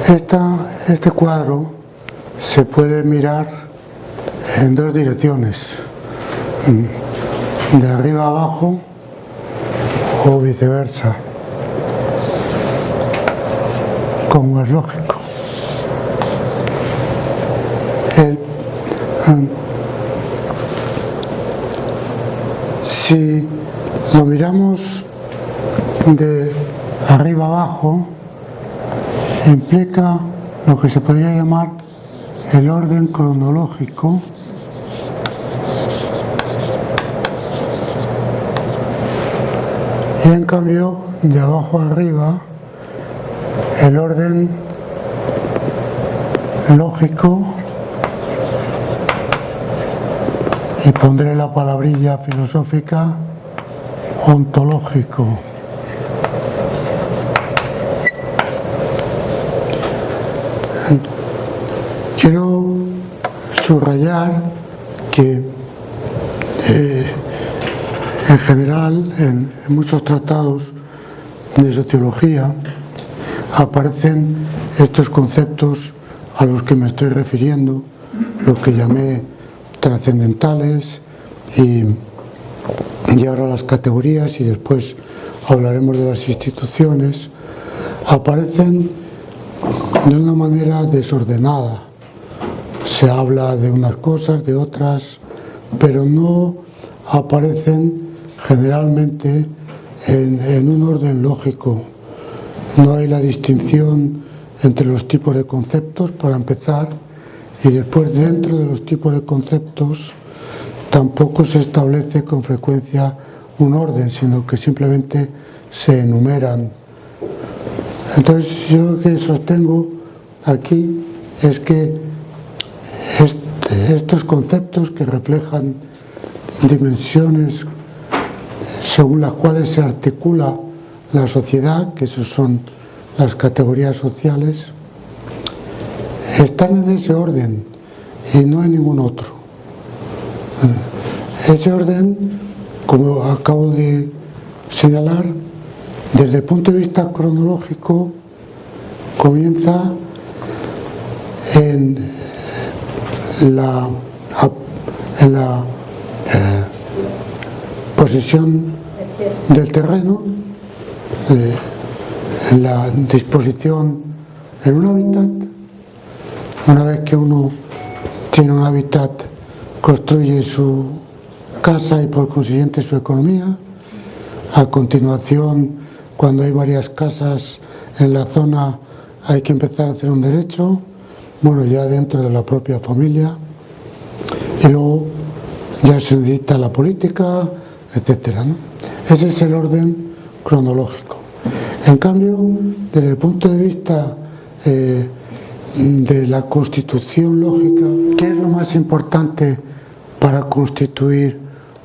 Este cuadro se puede mirar en dos direcciones, de arriba a abajo o viceversa, como es lógico. Si lo miramos de arriba abajo, implica lo que se podría llamar el orden cronológico y en cambio de abajo a arriba el orden lógico, y pondré la palabrilla filosófica, ontológico. Quiero subrayar que en general en muchos tratados de sociología aparecen estos conceptos a los que me estoy refiriendo, los que llamé trascendentales y ahora las categorías, y después hablaremos de las instituciones. Aparecen de una manera desordenada. Se habla de unas cosas, de otras, pero no aparecen generalmente en un orden lógico. No hay la distinción entre los tipos de conceptos, para empezar, y después dentro de los tipos de conceptos tampoco se establece con frecuencia un orden, sino que simplemente se enumeran. Entonces yo lo que sostengo aquí es que estos conceptos que reflejan dimensiones según las cuales se articula la sociedad, que esas son las categorías sociales, están en ese orden y no en ningún otro. Ese orden, como acabo de señalar, desde el punto de vista cronológico, comienza en la posesión del terreno, en la disposición en un hábitat. Una vez que uno tiene un hábitat, construye su casa y por consiguiente su economía. A continuación, cuando hay varias casas en la zona, hay que empezar a hacer un derecho, bueno, ya dentro de la propia familia, y luego ya se necesita la política, etcétera, ¿no? Ese es el orden cronológico. En cambio, desde el punto de vista de la constitución lógica, ¿qué es lo más importante para constituir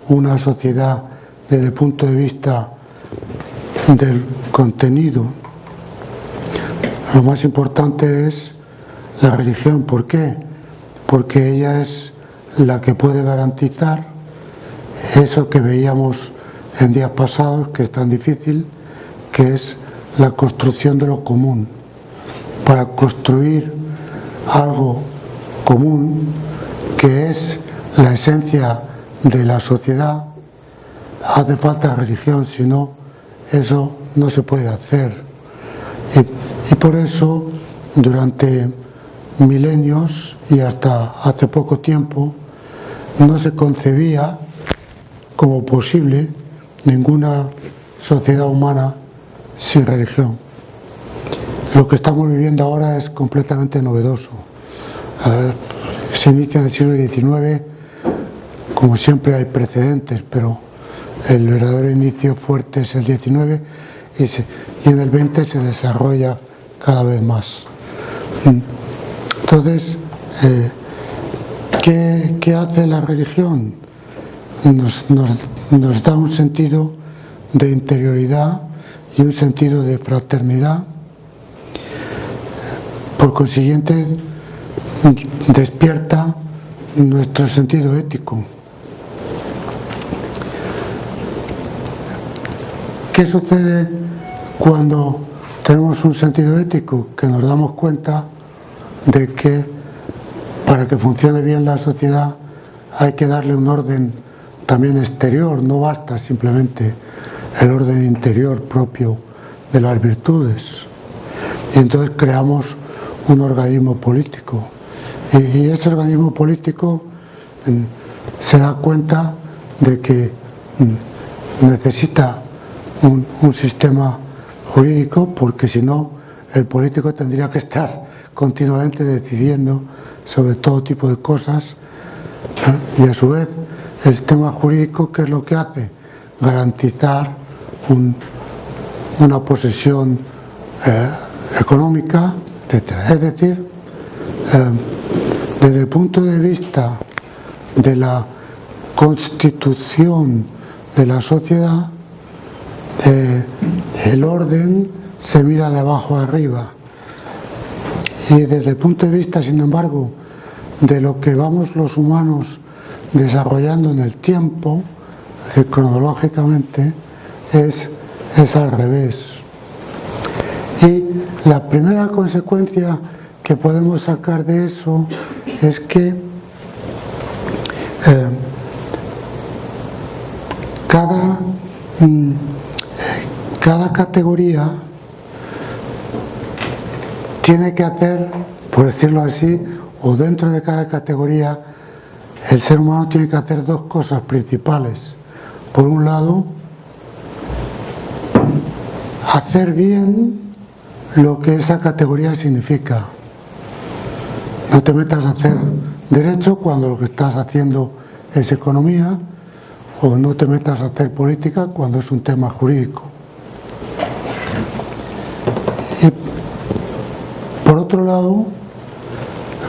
una sociedad desde el punto de vista del contenido? Lo más importante es la religión. ¿Por qué? Porque ella es la que puede garantizar eso que veíamos en días pasados, que es tan difícil, que es la construcción de lo común. Para construir algo común, que es la esencia de la sociedad, hace falta religión, si no, eso no se puede hacer. Y por eso, durante milenios y hasta hace poco tiempo, no se concebía como posible ninguna sociedad humana sin religión. Lo que estamos viviendo ahora es completamente novedoso. Se inicia en el siglo XIX, como siempre hay precedentes, pero el verdadero inicio fuerte es el XIX y en el XX se desarrolla cada vez más. Entonces, ¿qué hace la religión? Nos da un sentido de interioridad y un sentido de fraternidad. Por consiguiente, despierta nuestro sentido ético. ¿Qué sucede cuando tenemos un sentido ético que nos damos cuenta de que para que funcione bien la sociedad hay que darle un orden también exterior, no basta simplemente el orden interior propio de las virtudes. Y entonces creamos un organismo político. Y ese organismo político se da cuenta de que necesita un sistema jurídico, porque si no, el político tendría que estar continuamente decidiendo sobre todo tipo de cosas, y a su vez el sistema jurídico, ¿qué es lo que hace? Garantizar una posesión económica, etc. Es decir, desde el punto de vista de la constitución de la sociedad, el orden se mira de abajo arriba, y desde el punto de vista, sin embargo, de lo que vamos los humanos desarrollando en el tiempo, cronológicamente, es al revés. Y la primera consecuencia que podemos sacar de eso es que cada categoría tiene que hacer, por decirlo así, o dentro de cada categoría, el ser humano tiene que hacer dos cosas principales. Por un lado, hacer bien lo que esa categoría significa. No te metas a hacer derecho cuando lo que estás haciendo es economía, o no te metas a hacer política cuando es un tema jurídico. Y por otro lado,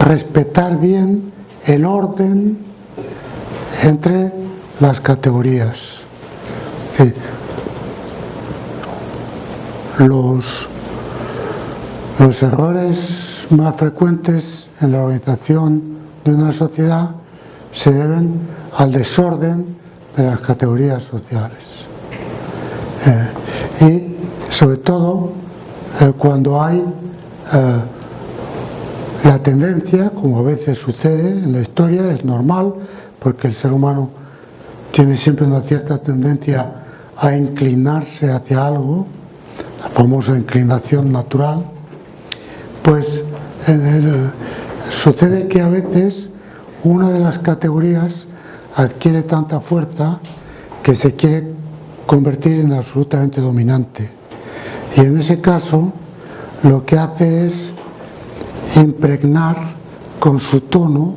respetar bien el orden entre las categorías. Los errores más frecuentes en la organización de una sociedad se deben al desorden de las categorías sociales. Y sobre todo cuando hay la tendencia, como a veces sucede en la historia, es normal, porque el ser humano tiene siempre una cierta tendencia a inclinarse hacia algo, la famosa inclinación natural, pues sucede que a veces una de las categorías adquiere tanta fuerza que se quiere convertir en absolutamente dominante. Y en ese caso lo que hace es impregnar con su tono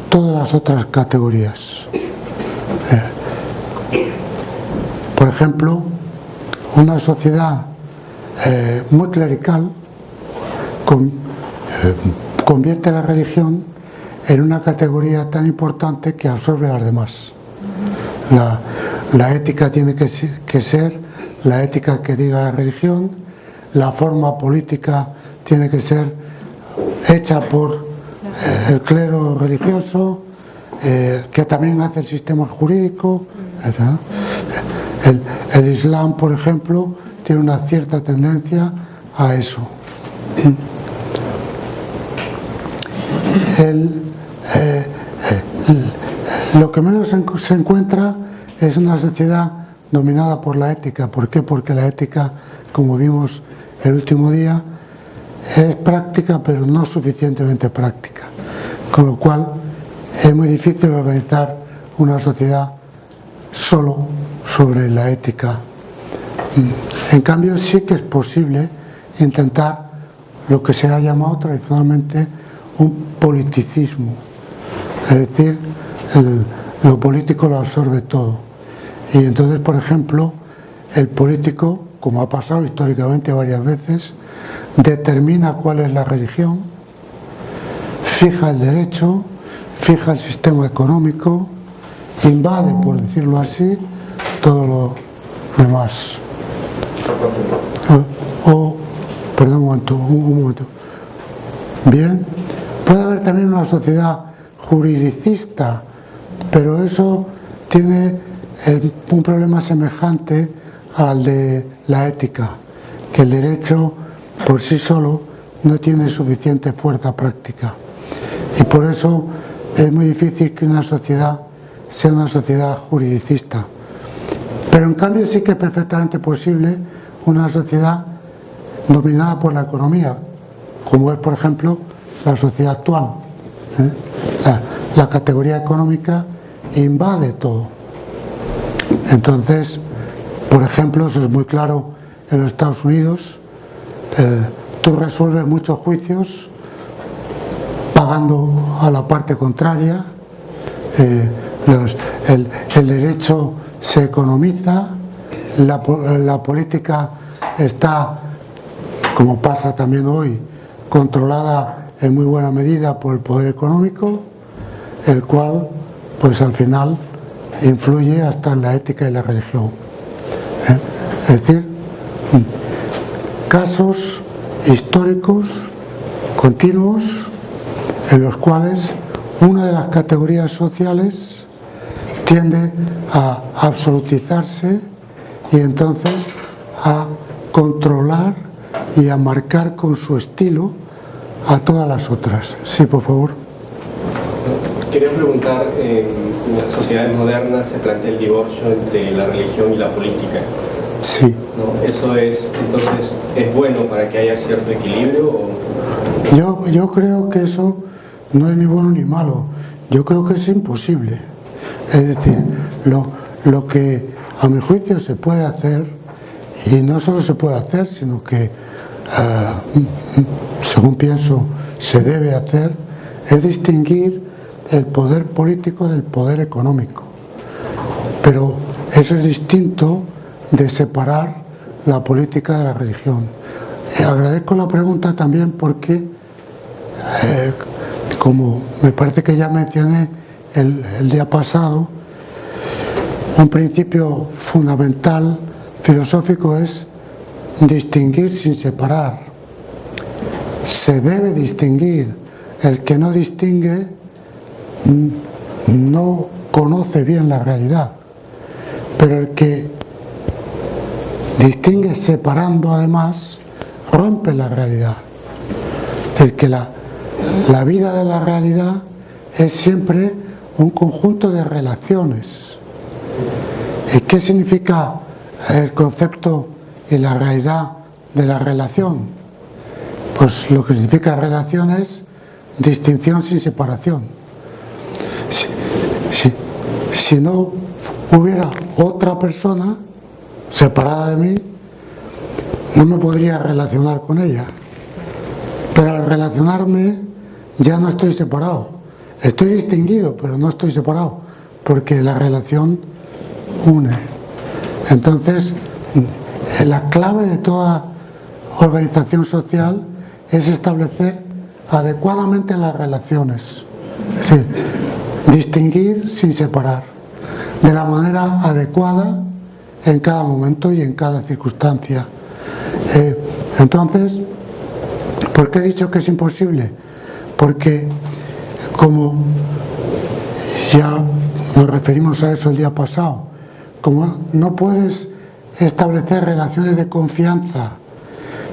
todas las otras categorías. Por ejemplo, una sociedad muy clerical convierte la religión en una categoría tan importante que absorbe a las demás. La ética tiene que ser la ética que diga la religión, la forma política tiene que ser hecha por el clero religioso, que también hace el sistema jurídico, etc. El Islam, por ejemplo, tiene una cierta tendencia a eso. Lo que menos se encuentra es una sociedad dominada por la ética. ¿Por qué? Porque la ética, como vimos el último día, es práctica, pero no suficientemente práctica. Con lo cual es muy difícil organizar una sociedad solo sobre la ética. En cambio, sí que es posible intentar lo que se ha llamado tradicionalmente un politicismo. Es decir, lo político lo absorbe todo. Y entonces, por ejemplo, el político, como ha pasado históricamente varias veces, determina cuál es la religión, fija el derecho, fija el sistema económico, invade, por decirlo así, todo lo demás. Perdón, un momento. Bien, puede haber también una sociedad juridicista, pero eso tiene un problema semejante al de la ética, que el derecho por sí solo no tiene suficiente fuerza práctica. Y por eso es muy difícil que una sociedad sea una sociedad juridicista. Pero en cambio sí que es perfectamente posible una sociedad dominada por la economía, como es, por ejemplo, la sociedad actual. La categoría económica invade todo. Entonces, por ejemplo, eso es muy claro en los Estados Unidos, tú resuelves muchos juicios pagando a la parte contraria, el derecho se economiza, la política está, como pasa también hoy, controlada en muy buena medida por el poder económico, el cual, pues al final, influye hasta en la ética y la religión. Es decir, casos históricos continuos en los cuales una de las categorías sociales tiende a absolutizarse y entonces a controlar y a marcar con su estilo a todas las otras. Sí, por favor. Quería preguntar, en las sociedades modernas se plantea el divorcio entre la religión y la política. Sí. ¿No? ¿Eso es, entonces, es bueno para que haya cierto equilibrio? ¿O? Yo creo que eso no es ni bueno ni malo. Yo creo que es imposible. Es decir, lo que a mi juicio se puede hacer, y no solo se puede hacer, sino que, según pienso, se debe hacer, es distinguir el poder político del poder económico. Pero eso es distinto de separar la política de la religión. Agradezco la pregunta también porque, como me parece que ya mencioné el día pasado, un principio fundamental filosófico es distinguir sin separar. Se debe distinguir. El que no distingue no conoce bien la realidad, pero el que distingue separando además rompe la realidad. Es decir, que la vida de la realidad es siempre un conjunto de relaciones. ¿Y qué significa el concepto y la realidad de la relación? Pues lo que significa relación es distinción sin separación. Si no hubiera otra persona separada de mí, no me podría relacionar con ella. Pero al relacionarme ya no estoy separado. Estoy distinguido, pero no estoy separado, porque la relación une. Entonces, la clave de toda organización social es establecer adecuadamente las relaciones. Es decir, distinguir sin separar, de la manera adecuada en cada momento y en cada circunstancia. Entonces, ¿por qué he dicho que es imposible? Porque, como ya nos referimos a eso el día pasado, como no puedes establecer relaciones de confianza,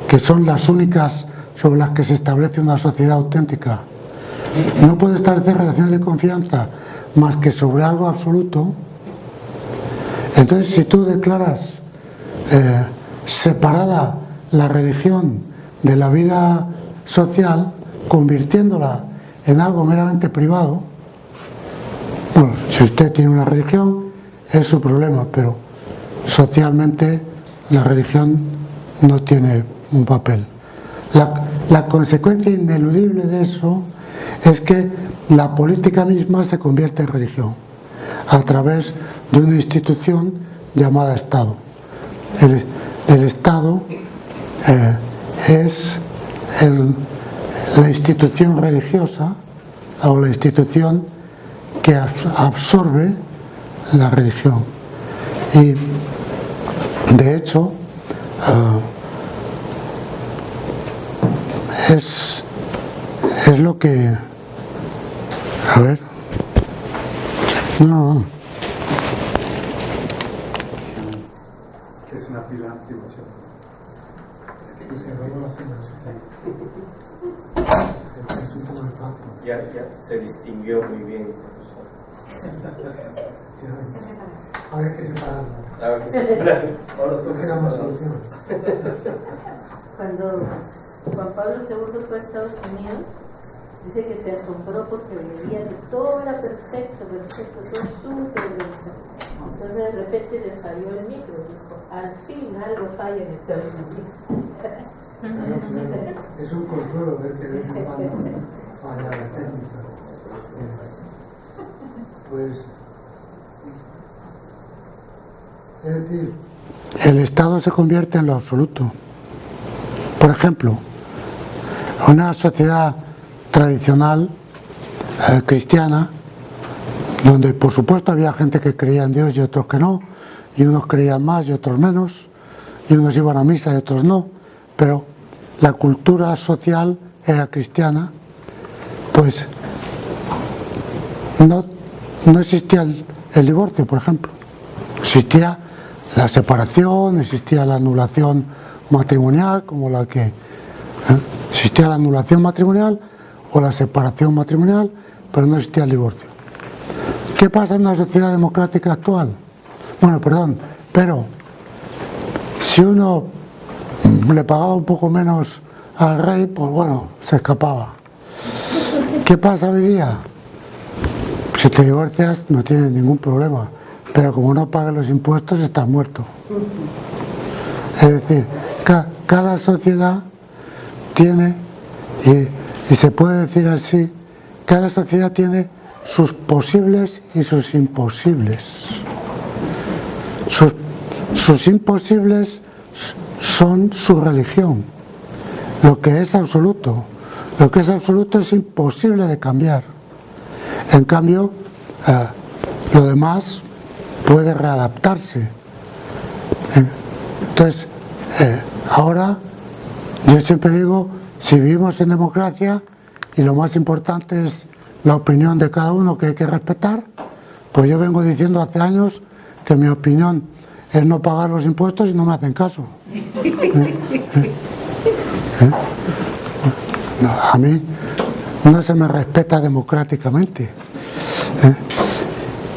que son las únicas sobre las que se establece una sociedad auténtica, no puedes establecer relaciones de confianza más que sobre algo absoluto. Entonces, si tú declaras separada la religión de la vida social, convirtiéndola en algo meramente privado, bueno, si usted tiene una religión es su problema, pero socialmente la religión no tiene un papel. La consecuencia ineludible de eso es que la política misma se convierte en religión a través de una institución llamada Estado. El Estado es la institución religiosa o la institución que absorbe la religión. Y de hecho es lo que... A ver... No. Es una pila. Ya se distinguió muy bien. Ahora hay que separarlo. Ahora tú quieres más solución. Cuando Juan Pablo II fue a Estados Unidos, dice que se asombró porque veía que todo era perfecto, todo súper organizado. Entonces de repente le falló el micro, dijo, al fin algo falla en Estados Unidos. Es un consuelo ver que de vez en cuando falla la técnica. Pues, es decir, el Estado se convierte en lo absoluto. Por ejemplo, una sociedad tradicional cristiana, donde por supuesto había gente que creía en Dios y otros que no, y unos creían más y otros menos, y unos iban a misa y otros no, pero la cultura social era cristiana, pues no existía el divorcio, por ejemplo. Existía la separación, existía la anulación matrimonial, como la que existía la anulación matrimonial o la separación matrimonial, pero no existía el divorcio. ¿Qué pasa en una sociedad democrática actual? Bueno, perdón, pero si uno le pagaba un poco menos al rey, pues bueno, se escapaba. ¿Qué pasa hoy día? Si te divorcias no tienes ningún problema, pero como no pagas los impuestos estás muerto. Es decir, cada sociedad tiene, y se puede decir así, cada sociedad tiene sus posibles y sus imposibles. Sus imposibles son su religión, lo que es absoluto. Lo que es absoluto es imposible de cambiar. En cambio, lo demás puede readaptarse. Entonces, ahora, yo siempre digo, si vivimos en democracia y lo más importante es la opinión de cada uno que hay que respetar, pues yo vengo diciendo hace años que mi opinión es no pagar los impuestos y no me hacen caso. No, a mí no se me respeta democráticamente.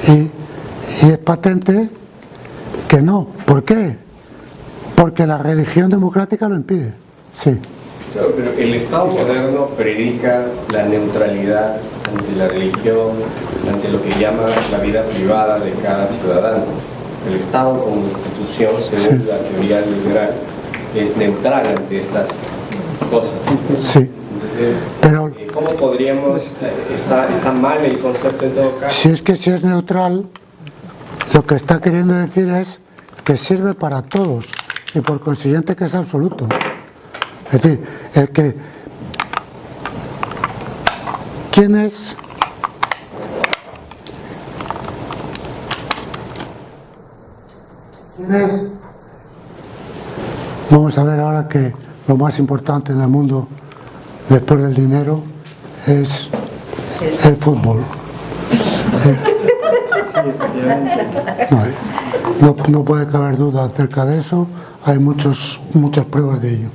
Y es patente que no. ¿Por qué? Porque la religión democrática lo impide. Sí. Claro, pero el Estado moderno predica la neutralidad ante la religión, ante lo que llama la vida privada de cada ciudadano. El Estado como institución, según la teoría liberal, es neutral ante estas cosas. Sí. Entonces, pero ¿cómo podríamos, está mal el concepto en todo caso? Si es que si es neutral, lo que está queriendo decir es que sirve para todos y por consiguiente que es absoluto. Es decir, ¿quién es? Vamos a ver ahora que lo más importante en el mundo después del dinero es el fútbol. No puede caber duda acerca de eso, hay muchas pruebas de ello.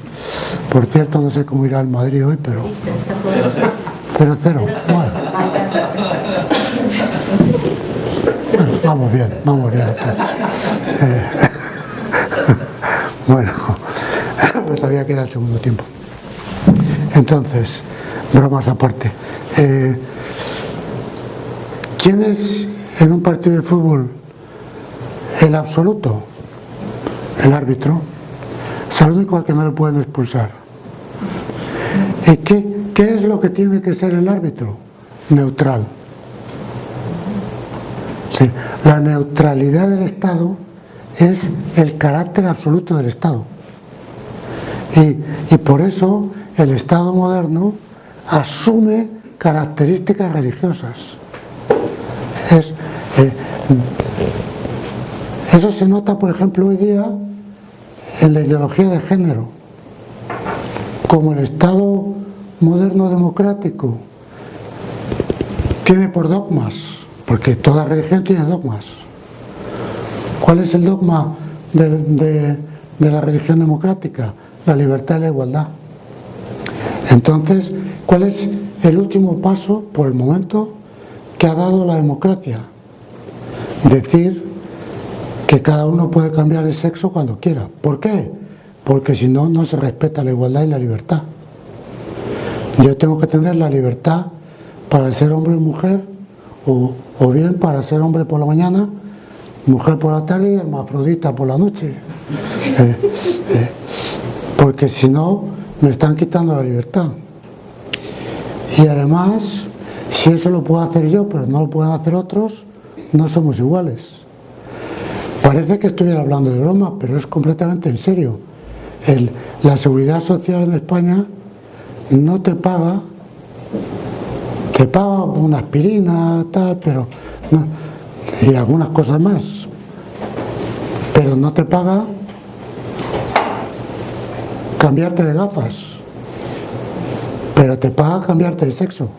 Por cierto, no sé cómo irá el Madrid hoy, pero 0-0. Bueno, vamos bien entonces. Bueno, pues todavía queda el segundo tiempo. Entonces, bromas aparte. ¿Quién es en un partido de fútbol el absoluto? El árbitro. Es el único al que no le pueden expulsar. ¿Y qué es lo que tiene que ser el árbitro? Neutral. Sí, la neutralidad del Estado es el carácter absoluto del Estado. Y por eso el Estado moderno asume características religiosas. Eso se nota, por ejemplo, hoy día en la ideología de género. Como el Estado moderno democrático tiene por dogmas, porque toda religión tiene dogmas. ¿Cuál es el dogma de la religión democrática? La libertad y la igualdad. Entonces, ¿cuál es el último paso, por el momento, que ha dado la democracia? Decir que cada uno puede cambiar de sexo cuando quiera. ¿Por qué? Porque si no, no se respeta la igualdad y la libertad. Yo tengo que tener la libertad para ser hombre o mujer, o bien para ser hombre por la mañana, mujer por la tarde y hermafrodita por la noche. Porque si no, me están quitando la libertad. Y además, si eso lo puedo hacer yo, pero no lo pueden hacer otros, no somos iguales. Parece que estuviera hablando de broma, pero es completamente en serio. La seguridad social en España no te paga una aspirina, tal, pero no, y algunas cosas más, pero no te paga cambiarte de gafas, pero te paga cambiarte de sexo.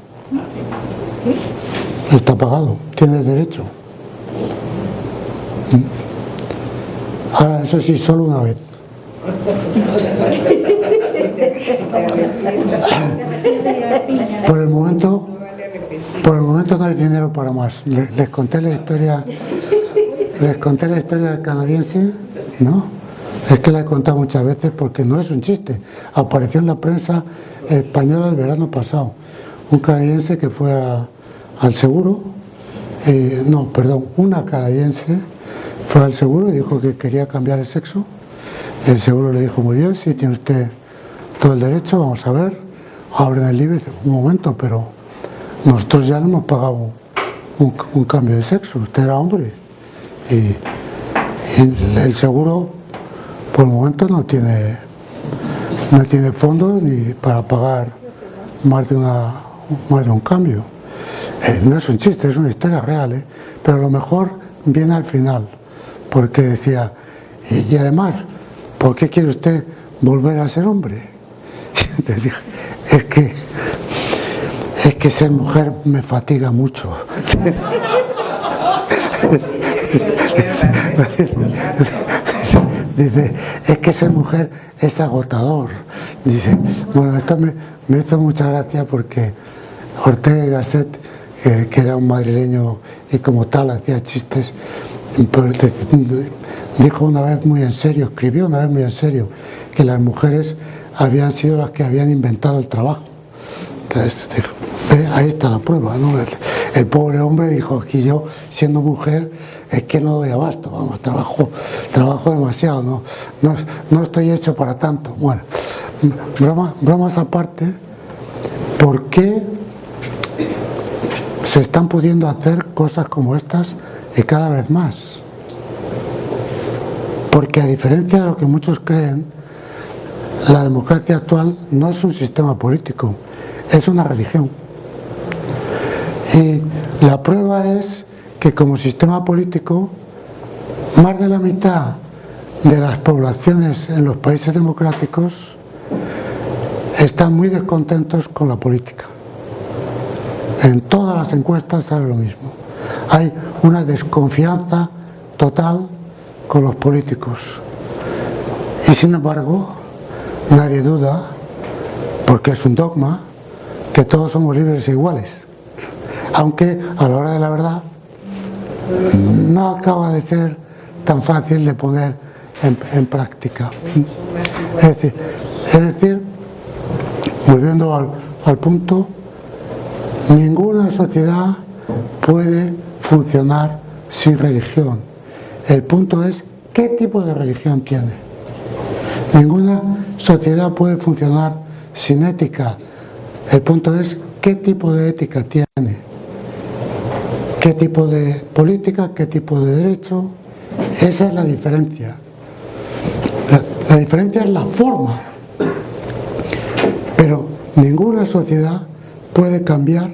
Está pagado, tienes derecho. Ahora, eso sí, solo una vez. Por el momento no hay dinero para más. Les conté la historia del canadiense, ¿no? Es que la he contado muchas veces porque no es un chiste. Apareció en la prensa española el verano pasado. Un canadiense que fue al seguro, una canadiense fue al seguro y dijo que quería cambiar el sexo. El seguro le dijo, muy bien, sí, tiene usted todo el derecho, vamos a ver. Abren el libro y dicen, un momento, pero nosotros ya le hemos pagado un cambio de sexo, usted era hombre. Y el seguro, por el momento, no tiene fondos ni para pagar más de un cambio. No es un chiste, es una historia real, pero lo mejor viene al final, porque decía, y además, ¿por qué quiere usted volver a ser hombre? Entonces dije, es que ser mujer me fatiga mucho. Dice, es que ser mujer es agotador. Dice, bueno, esto me hizo mucha gracia porque Ortega y Gasset, que era un madrileño y como tal hacía chistes, dijo una vez muy en serio, escribió una vez muy en serio, que las mujeres habían sido las que habían inventado el trabajo. Entonces, ahí está la prueba, ¿no? El pobre hombre dijo, aquí yo, siendo mujer, es que no doy abasto, vamos, trabajo demasiado, no estoy hecho para tanto. Bueno, bromas aparte, ¿por qué se están pudiendo hacer cosas como estas y cada vez más? Porque a diferencia de lo que muchos creen, la democracia actual no es un sistema político, es una religión. Y la prueba es que como sistema político, más de la mitad de las poblaciones en los países democráticos están muy descontentos con la política. En todas las encuestas sale lo mismo. Hay una desconfianza total con los políticos. Y sin embargo, nadie duda, porque es un dogma, que todos somos libres e iguales. Aunque a la hora de la verdad no acaba de ser tan fácil de poner en práctica. Es decir, volviendo al punto, ninguna sociedad puede funcionar sin religión. El punto es, ¿qué tipo de religión tiene? Ninguna sociedad puede funcionar sin ética. El punto es, ¿qué tipo de ética tiene? ¿Qué tipo de política? ¿Qué tipo de derecho? Esa es la diferencia. La diferencia es la forma. Pero ninguna sociedad puede cambiar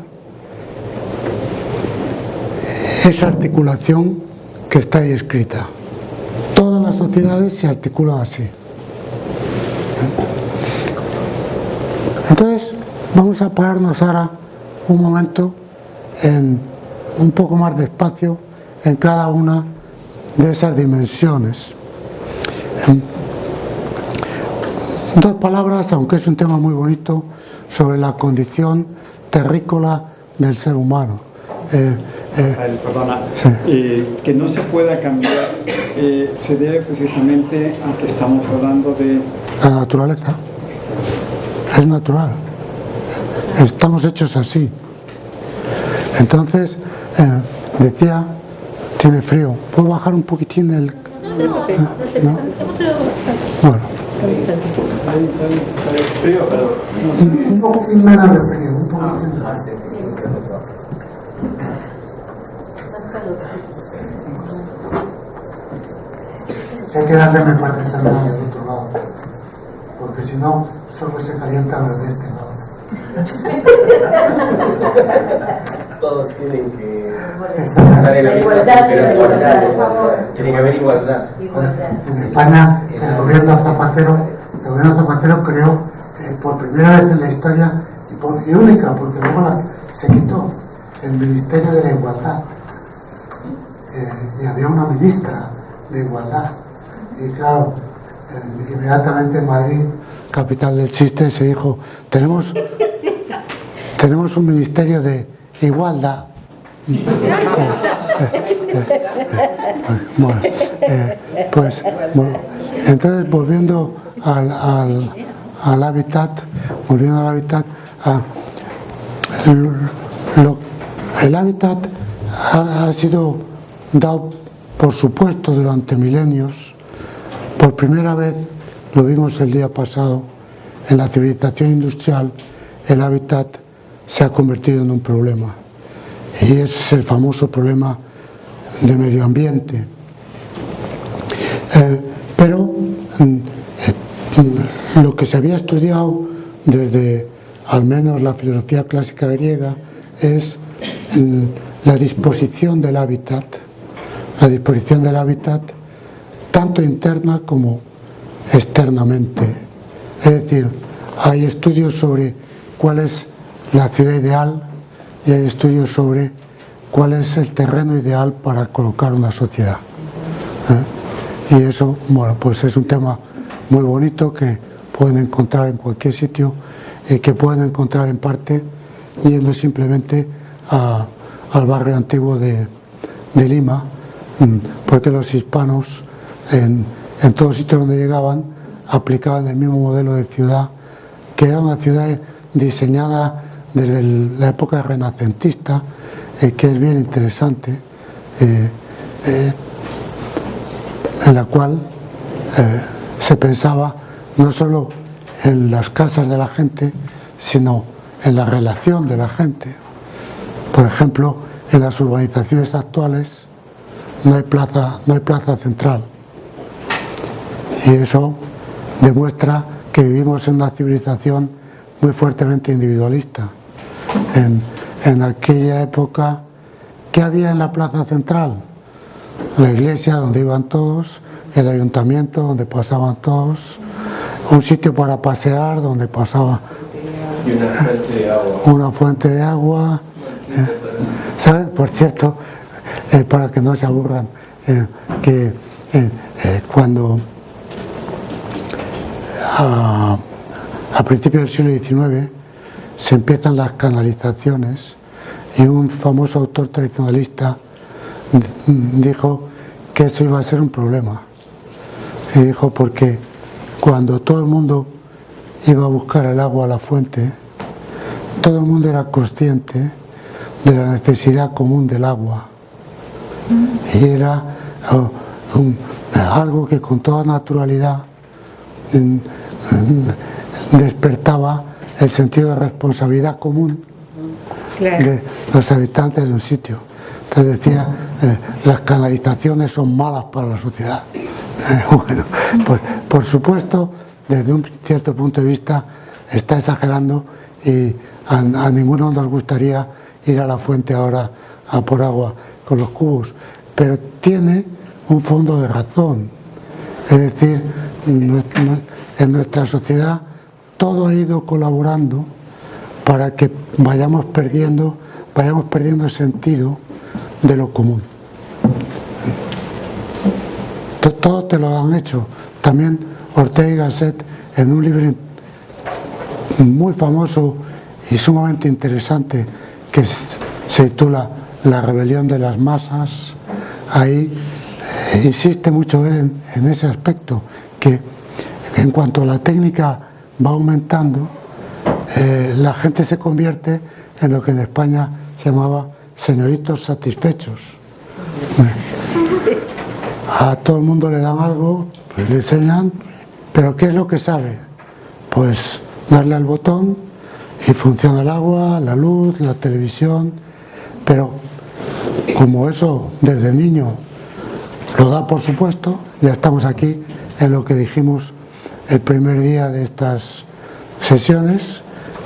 esa articulación que está ahí escrita. Todas las sociedades se articulan así. Entonces, vamos a pararnos ahora un momento un poco más despacio en cada una de esas dimensiones. En 2 palabras, aunque es un tema muy bonito, sobre la condición terrícola del ser humano. Perdona, Sí. Que no se pueda cambiar se debe precisamente a que estamos hablando de... La naturaleza es natural, estamos hechos así. Entonces, decía, tiene frío, ¿puedo bajar un poquitín el...? ¿No? Bueno. Un poquitín menos de frío, un poquitín menos. Hay que darle parte también del otro lado, porque si no, solo se calientan los de este lado. Todos tienen que estar en la igualdad, tiene que haber igualdad. En España, el gobierno Zapatero creó por primera vez en la historia y única, porque luego se quitó el Ministerio de la Igualdad. Y había una ministra de Igualdad. Y claro, inmediatamente en Madrid, capital del chiste, se dijo, tenemos un Ministerio de Igualdad. Bueno, entonces volviendo al hábitat, el hábitat ha sido dado por supuesto durante milenios. Por primera vez, lo vimos el día pasado, en la civilización industrial, el hábitat se ha convertido en un problema. Y es el famoso problema de medio ambiente. Pero lo que se había estudiado desde al menos la filosofía clásica griega es la disposición del hábitat. La disposición del hábitat tanto interna como externamente. Es decir, hay estudios sobre cuál es la ciudad ideal y hay estudios sobre cuál es el terreno ideal para colocar una sociedad. Y eso, bueno, pues es un tema muy bonito que pueden encontrar en cualquier sitio y que pueden encontrar en parte yendo simplemente al barrio antiguo de Lima, porque los hispanos en todos sitios donde llegaban aplicaban el mismo modelo de ciudad, que era una ciudad diseñada desde la época renacentista, que es bien interesante, en la cual se pensaba no solo en las casas de la gente, sino en la relación de la gente. Por ejemplo, en las urbanizaciones actuales no hay plaza central. Y eso demuestra que vivimos en una civilización muy fuertemente individualista. En aquella época, ¿qué había en la plaza central? La iglesia donde iban todos, el ayuntamiento donde pasaban todos, un sitio para pasear donde pasaba y una fuente de agua. Una fuente de agua. ¿Sabes? Por cierto, para que no se aburran, que cuando a principios del siglo XIX se empiezan las canalizaciones y un famoso autor tradicionalista dijo que eso iba a ser un problema. Y dijo porque cuando todo el mundo iba a buscar el agua a la fuente, todo el mundo era consciente de la necesidad común del agua. Y era algo que con toda naturalidad despertaba el sentido de responsabilidad común de los habitantes de un sitio. Entonces decía, las canalizaciones son malas para la sociedad. Bueno, pues, por supuesto, desde un cierto punto de vista está exagerando y a ninguno nos gustaría ir a la fuente ahora a por agua con los cubos, pero tiene un fondo de razón. Es decir, en nuestra sociedad todo ha ido colaborando para que vayamos perdiendo el sentido de lo común. Todo te lo han hecho. También Ortega y Gasset, en un libro muy famoso y sumamente interesante que se titula La rebelión de las masas. Ahí insiste mucho él en ese aspecto, que en cuanto la técnica va aumentando, la gente se convierte en lo que en España se llamaba señoritos satisfechos. A todo el mundo le dan algo, pues le enseñan, pero ¿qué es lo que sabe? Pues darle al botón y funciona el agua, la luz, la televisión, pero como eso desde niño lo da por supuesto, ya estamos aquí en lo que dijimos el primer día de estas sesiones,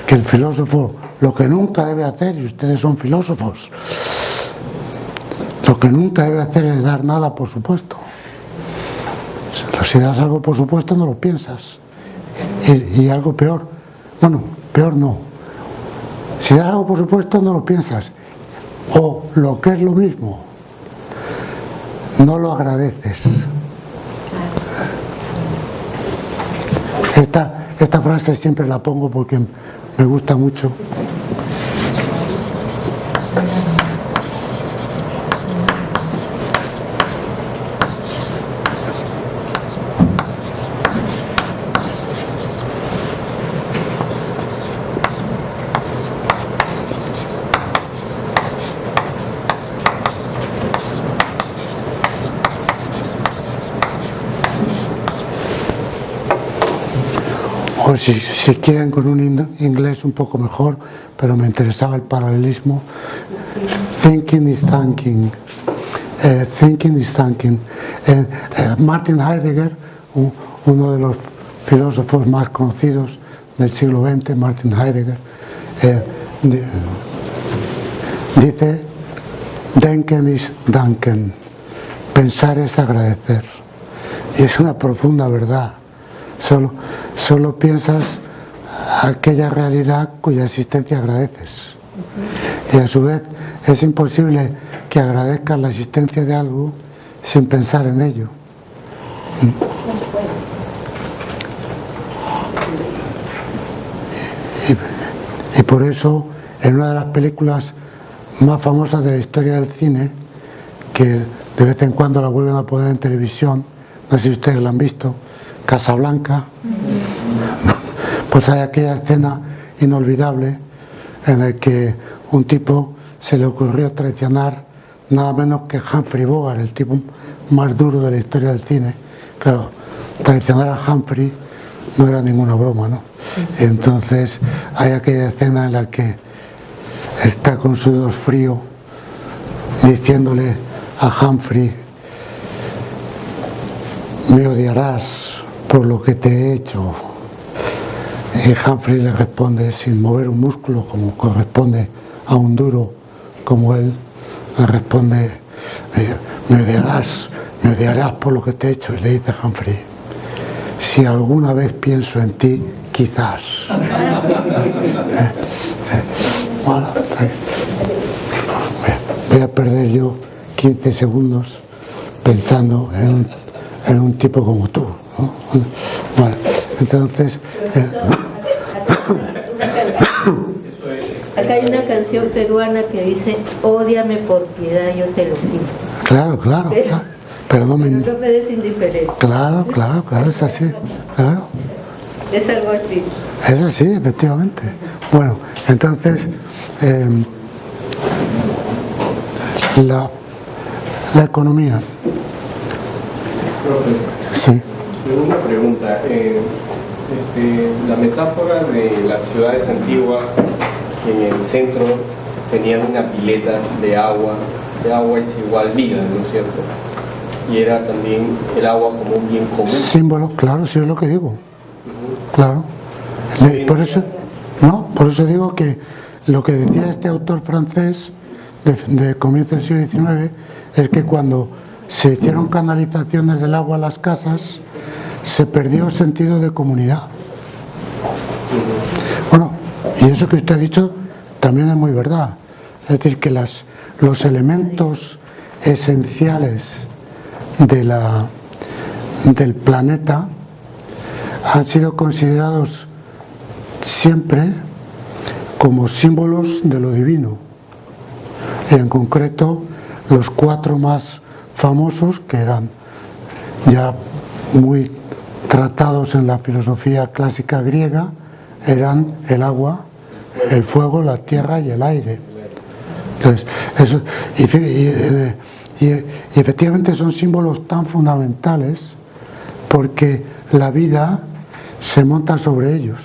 que el filósofo lo que nunca debe hacer, y ustedes son filósofos, lo que nunca debe hacer es dar nada por supuesto. Si das algo por supuesto no lo piensas. Y algo peor, bueno, peor no. Si das algo por supuesto no lo piensas. O lo que es lo mismo, no lo agradeces. Esta frase siempre la pongo porque me gusta mucho. O si quieren con un inglés un poco mejor, pero me interesaba el paralelismo. Thinking is thanking. Thinking is thanking. Martin Heidegger, uno de los filósofos más conocidos del siglo XX, Martin Heidegger, dice: Denken ist danken. Pensar es agradecer. Y es una profunda verdad. Solo piensas aquella realidad cuya existencia agradeces. Y a su vez es imposible que agradezcas la existencia de algo sin pensar en ello. Y por eso, en una de las películas más famosas de la historia del cine, que de vez en cuando la vuelven a poner en televisión, no sé si ustedes la han visto, Casablanca, pues hay aquella escena inolvidable en la que un tipo se le ocurrió traicionar nada menos que Humphrey Bogart, el tipo más duro de la historia del cine. Claro, traicionar a Humphrey no era ninguna broma, ¿no? Entonces hay aquella escena en la que está con sudor frío diciéndole a Humphrey: me odiarás por lo que te he hecho. Y Humphrey le responde sin mover un músculo, como corresponde a un duro como él, le responde: me odiarás por lo que te he hecho. Y le dice Humphrey: si alguna vez pienso en ti, quizás. Bueno, voy a perder yo 15 segundos pensando en un tipo como tú, ¿no? Bueno, entonces... Acá hay una canción peruana que dice: ódiame por piedad, yo te lo pido. Claro, pero no me des indiferente. Claro, es así, claro. Es algo así. Es así, efectivamente. Bueno, entonces, la economía. Sí. Una pregunta. La metáfora de las ciudades antiguas, en el centro tenían una pileta de agua es igual vida, ¿no es cierto? Y era también el agua como un bien común. Símbolo, claro, sí es lo que digo. Claro. Por eso digo que lo que decía este autor francés de comienzo del siglo XIX es que cuando se hicieron canalizaciones del agua a las casas, se perdió el sentido de comunidad. Bueno, y eso que usted ha dicho también es muy verdad. Es decir, que los elementos esenciales del planeta han sido considerados siempre como símbolos de lo divino, y en concreto los 4 más famosos, que eran ya muy tratados en la filosofía clásica griega, eran el agua, el fuego, la tierra y el aire. Entonces, eso, y efectivamente son símbolos tan fundamentales porque la vida se monta sobre ellos.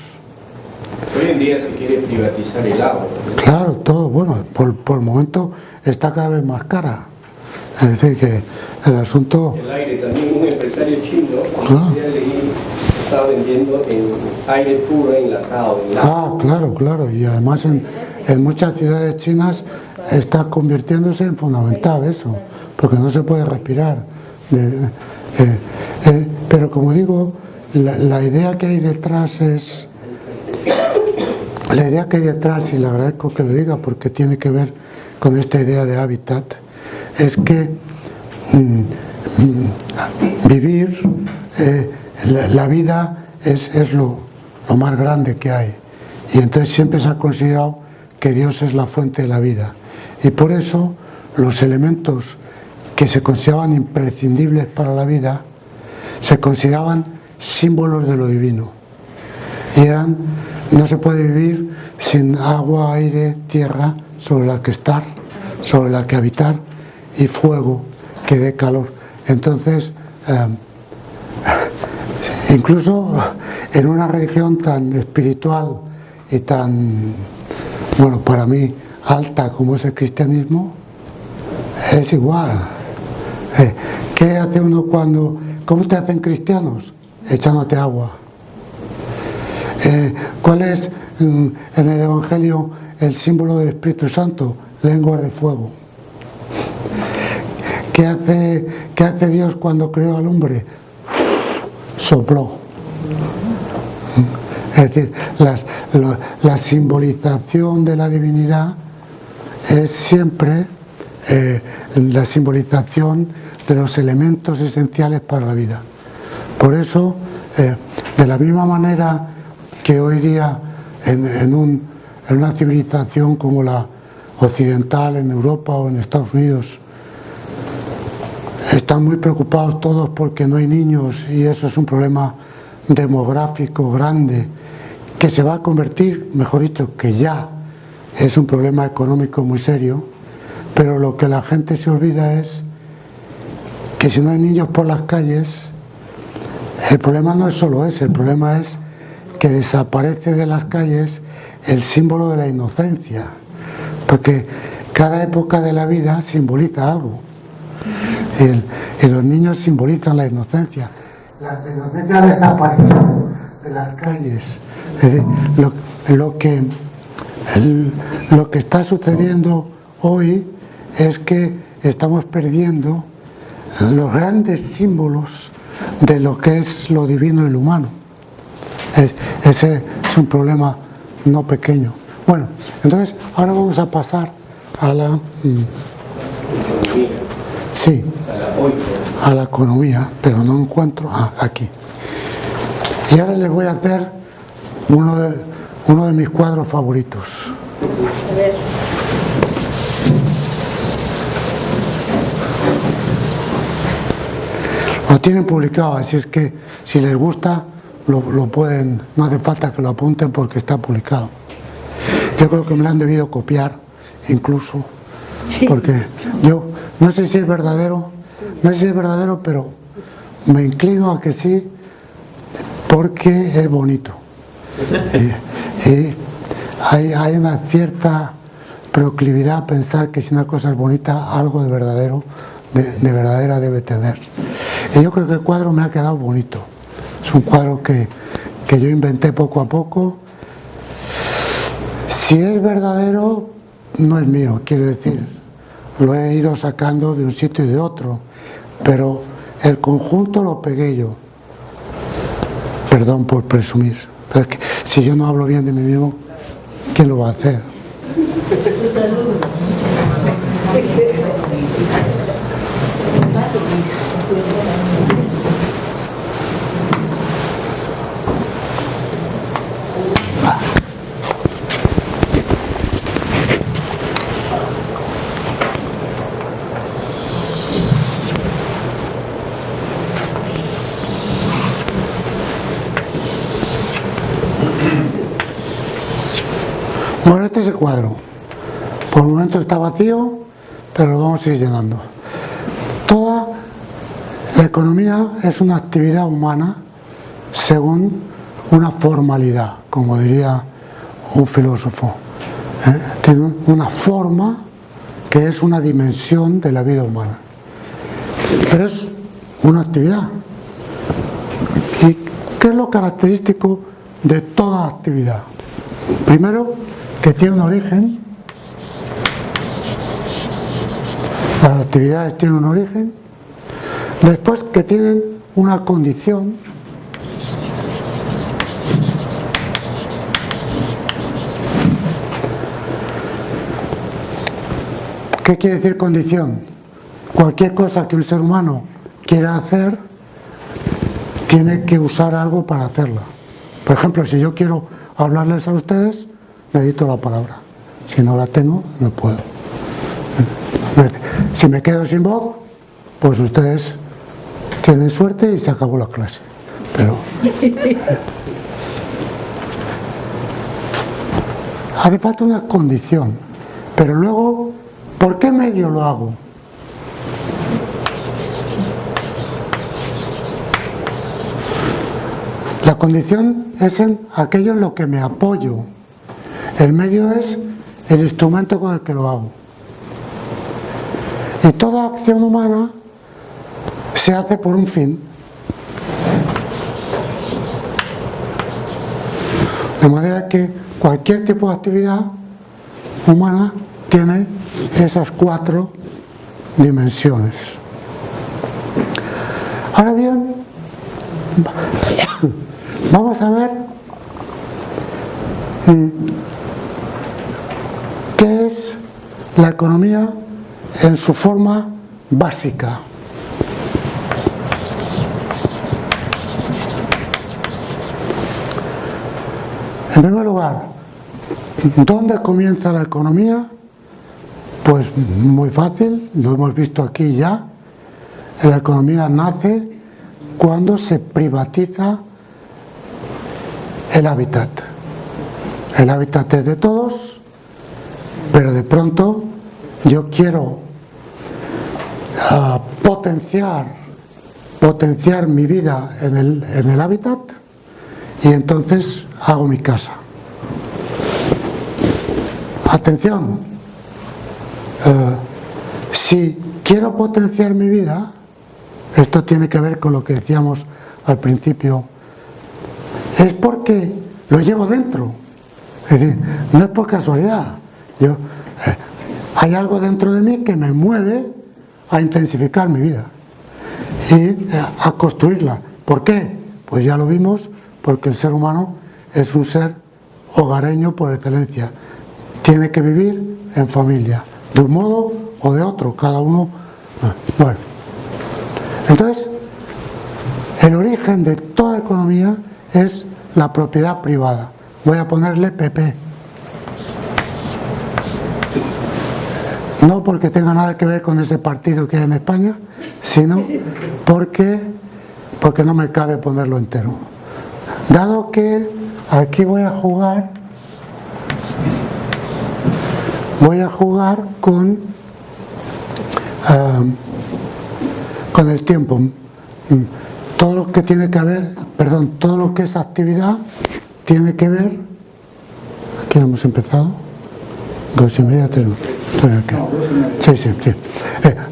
Hoy en día se quiere privatizar el agua. Claro, todo, bueno, por el momento está cada vez más cara. Es decir, que el asunto... El aire también, un empresario chino, Claro. ya leí, estaba vendiendo en aire puro enlatado. Claro, y además en muchas ciudades chinas está convirtiéndose en fundamental eso, porque no se puede respirar. Pero como digo, la idea que hay detrás es... La idea que hay detrás, y le agradezco que lo diga porque tiene que ver con esta idea de hábitat, es que vivir, la vida es lo más grande que hay, y entonces siempre se ha considerado que Dios es la fuente de la vida, y por eso los elementos que se consideraban imprescindibles para la vida se consideraban símbolos de lo divino, y eran: no se puede vivir sin agua, aire, tierra sobre la que estar, sobre la que habitar, y fuego que dé calor. Entonces, incluso en una religión tan espiritual y tan, bueno, para mí alta como es el cristianismo, es igual. ¿Qué hace uno cuando... ¿Cómo te hacen cristianos? Echándote agua. ¿Cuál es en el Evangelio el símbolo del Espíritu Santo? Lenguas de fuego. ¿Qué hace Dios cuando creó al hombre? Sopló. Es decir, la simbolización de la divinidad es siempre la simbolización de los elementos esenciales para la vida. Por eso, de la misma manera que hoy día en una civilización como la occidental, en Europa o en Estados Unidos, están muy preocupados todos porque no hay niños, y eso es un problema demográfico grande que se va a convertir, mejor dicho, que ya es un problema económico muy serio, pero lo que la gente se olvida es que si no hay niños por las calles, el problema no es solo ese, el problema es que desaparece de las calles el símbolo de la inocencia, porque cada época de la vida simboliza algo, y los niños simbolizan la inocencia. La inocencia desaparece de las calles. Es decir, lo que está sucediendo hoy es que estamos perdiendo los grandes símbolos de lo que es lo divino y lo humano. Ese es un problema no pequeño. Bueno, entonces ahora vamos a pasar a la... Sí, a la economía, pero no encuentro... aquí. Y ahora les voy a hacer uno de mis cuadros favoritos. A ver. Lo tienen publicado, así es que si les gusta lo pueden, no hace falta que lo apunten porque está publicado. Yo creo que me lo han debido copiar incluso, porque yo no sé si es verdadero, pero me inclino a que sí, porque es bonito. Hay una cierta proclividad a pensar que si una cosa es bonita, algo de verdadero, de verdadera debe tener. Y yo creo que el cuadro me ha quedado bonito. Es un cuadro que yo inventé poco a poco. Si es verdadero, no es mío, quiero decir. Lo he ido sacando de un sitio y de otro, pero el conjunto lo pegué yo. Perdón por presumir, pero es que si yo no hablo bien de mí mismo, ¿quién lo va a hacer? cuadro. Por el momento está vacío, pero lo vamos a ir llenando. Toda la economía es una actividad humana según una formalidad, como diría un filósofo. Tiene una forma que es una dimensión de la vida humana. Pero es una actividad. ¿Y qué es lo característico de toda actividad? Primero, que tiene un origen. Las actividades tienen un origen. Después, que tienen una condición. ¿Qué quiere decir condición? Cualquier cosa que un ser humano quiera hacer, tiene que usar algo para hacerla. Por ejemplo, si yo quiero hablarles a ustedes, necesito la palabra. Si no la tengo, no puedo. Si me quedo sin voz, pues ustedes tienen suerte y se acabó la clase. Pero hace falta una condición. Pero luego, ¿por qué medio lo hago? La condición es en aquello en lo que me apoyo. El medio es el instrumento con el que lo hago. Y toda acción humana se hace por un fin. De manera que cualquier tipo de actividad humana tiene esas 4 dimensiones. Ahora bien, vamos a ver qué es la economía en su forma básica. En primer lugar, ¿dónde comienza la economía? Pues muy fácil, lo hemos visto aquí ya. La economía nace cuando se privatiza el hábitat. El hábitat es de todos, pero de pronto yo quiero potenciar mi vida en el hábitat, y entonces hago mi casa. Atención, si quiero potenciar mi vida, esto tiene que ver con lo que decíamos al principio, es porque lo llevo dentro. Es decir, no es por casualidad. Hay algo dentro de mí que me mueve a intensificar mi vida y a construirla. ¿Por qué? Pues ya lo vimos, porque el ser humano es un ser hogareño por excelencia. Tiene que vivir en familia, de un modo o de otro, cada uno. Bueno, entonces, el origen de toda economía es la propiedad privada. Voy a ponerle PP. No porque tenga nada que ver con ese partido que hay en España, sino porque no me cabe ponerlo entero. Dado que aquí voy a jugar con el tiempo. Todo lo que tiene que ver, todo lo que es actividad tiene que ver. Aquí hemos empezado. 2:30, 3. Sí.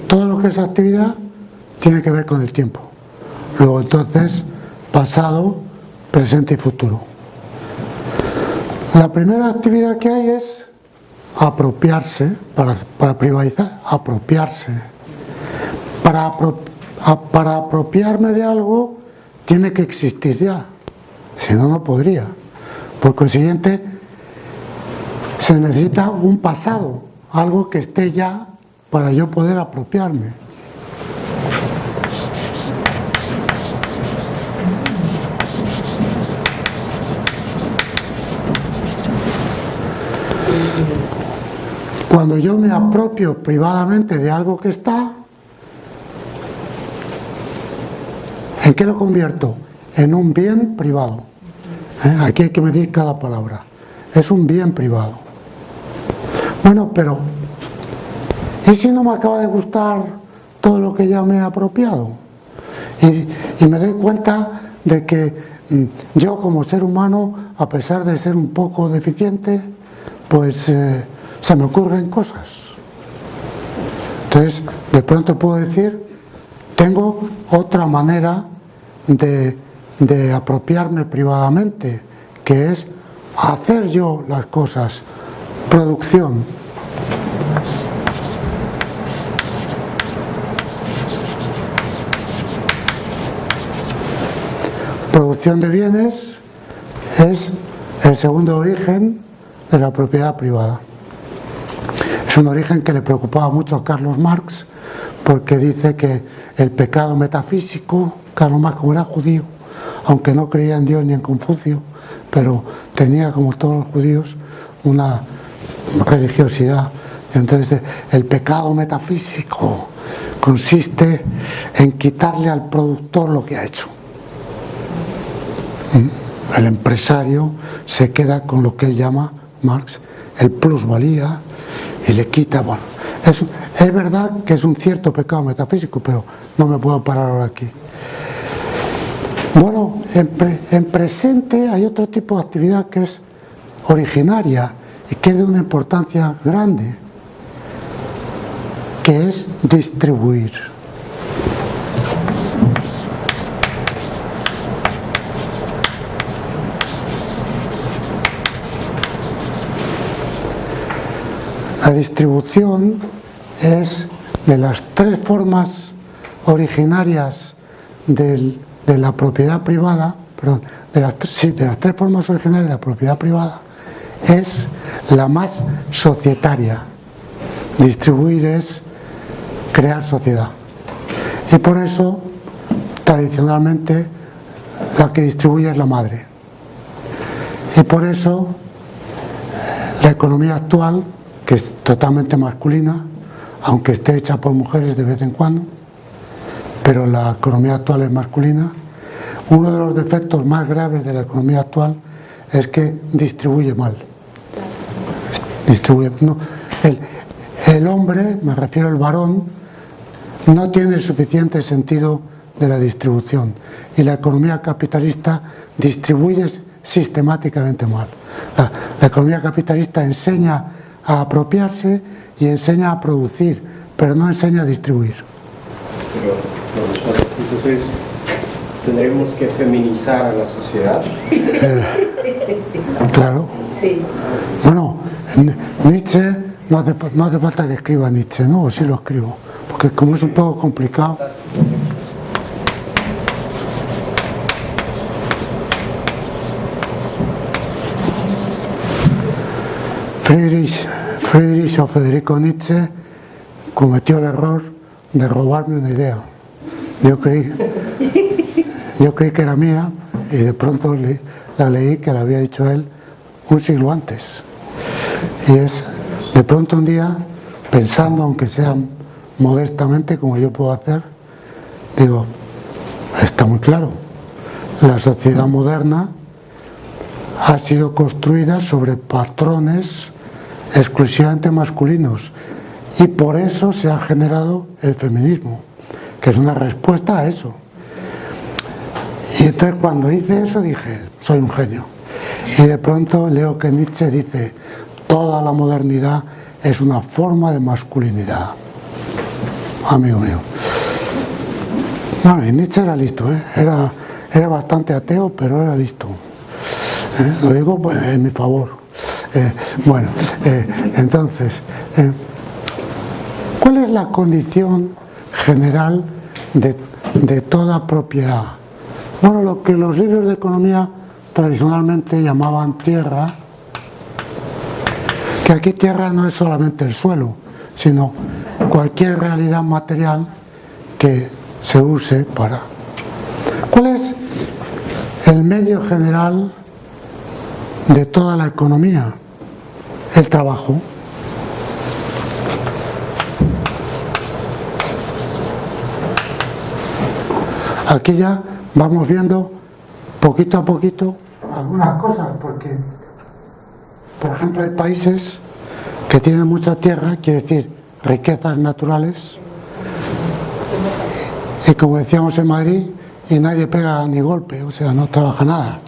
Todo lo que es actividad tiene que ver con el tiempo. Luego entonces, pasado, presente y futuro. La primera actividad que hay es apropiarse, para privatizar, apropiarse. Para apropiarme de algo tiene que existir ya, si no, no podría. Por consiguiente, se necesita un pasado, algo que esté ya para yo poder apropiarme. Cuando yo me apropio privadamente de algo que está, ¿en qué lo convierto? En un bien privado. Aquí hay que medir cada palabra. Es un bien privado. Bueno, pero ¿y si no me acaba de gustar todo lo que ya me he apropiado? Y me doy cuenta de que yo como ser humano, a pesar de ser un poco deficiente, pues se me ocurren cosas. Entonces, de pronto puedo decir, tengo otra manera de apropiarme privadamente, que es hacer yo las cosas, producción. Producción de bienes es el segundo origen de la propiedad privada. Es un origen que le preocupaba mucho a Carlos Marx, porque dice que el pecado metafísico, Carlos Marx, como era judío, aunque no creía en Dios ni en Confucio, pero tenía, como todos los judíos, una religiosidad. Entonces, el pecado metafísico consiste en quitarle al productor lo que ha hecho. El empresario se queda con lo que él llama, Marx, el plusvalía, y le quita, bueno, es verdad que es un cierto pecado metafísico, pero no me puedo parar ahora aquí. Bueno, en presente hay otro tipo de actividad que es originaria y que es de una importancia grande, que es distribuir. La distribución es de las tres formas originarias de la propiedad privada, perdón, de las tres formas originarias de la propiedad privada, es la más societaria. Distribuir es crear sociedad. Y por eso, tradicionalmente, la que distribuye es la madre. Y por eso, la economía actual, que es totalmente masculina, aunque esté hecha por mujeres de vez en cuando, pero la economía actual es masculina. Uno de los defectos más graves de la economía actual es que distribuye mal. El hombre, me refiero al varón, no tiene suficiente sentido de la distribución, y la economía capitalista distribuye sistemáticamente mal. La economía capitalista enseña a apropiarse y enseña a producir, pero no enseña a distribuir. Pero, entonces, ¿tendremos que feminizar a la sociedad? Claro. Sí. Bueno, Nietzsche, no hace falta que escriba Nietzsche, ¿no? O sí lo escribo, porque como es un poco complicado. Friedrich o Federico Nietzsche cometió el error de robarme una idea. Yo creí que era mía y de pronto la leí que la había dicho él un siglo antes. Y es, de pronto un día, pensando, aunque sea modestamente, como yo puedo hacer, digo, está muy claro, la sociedad moderna ha sido construida sobre patrones exclusivamente masculinos y por eso se ha generado el feminismo, que es una respuesta a eso. Y entonces cuando hice eso dije, soy un genio. Y de pronto leo que Nietzsche dice, toda la modernidad es una forma de masculinidad. Amigo mío. Bueno, y Nietzsche era listo, era bastante ateo, pero era listo. Lo digo pues, en mi favor. Entonces, ¿cuál es la condición general de toda propiedad? Bueno, lo que los libros de economía tradicionalmente llamaban tierra, que aquí tierra no es solamente el suelo, sino cualquier realidad material que se use para... ¿Cuál es el medio general de toda la economía? El trabajo. Aquí ya vamos viendo poquito a poquito algunas cosas, porque, por ejemplo, hay países que tiene mucha tierra, quiere decir riquezas naturales, y como decíamos en Madrid, y nadie pega ni golpe, o sea, no trabaja nada.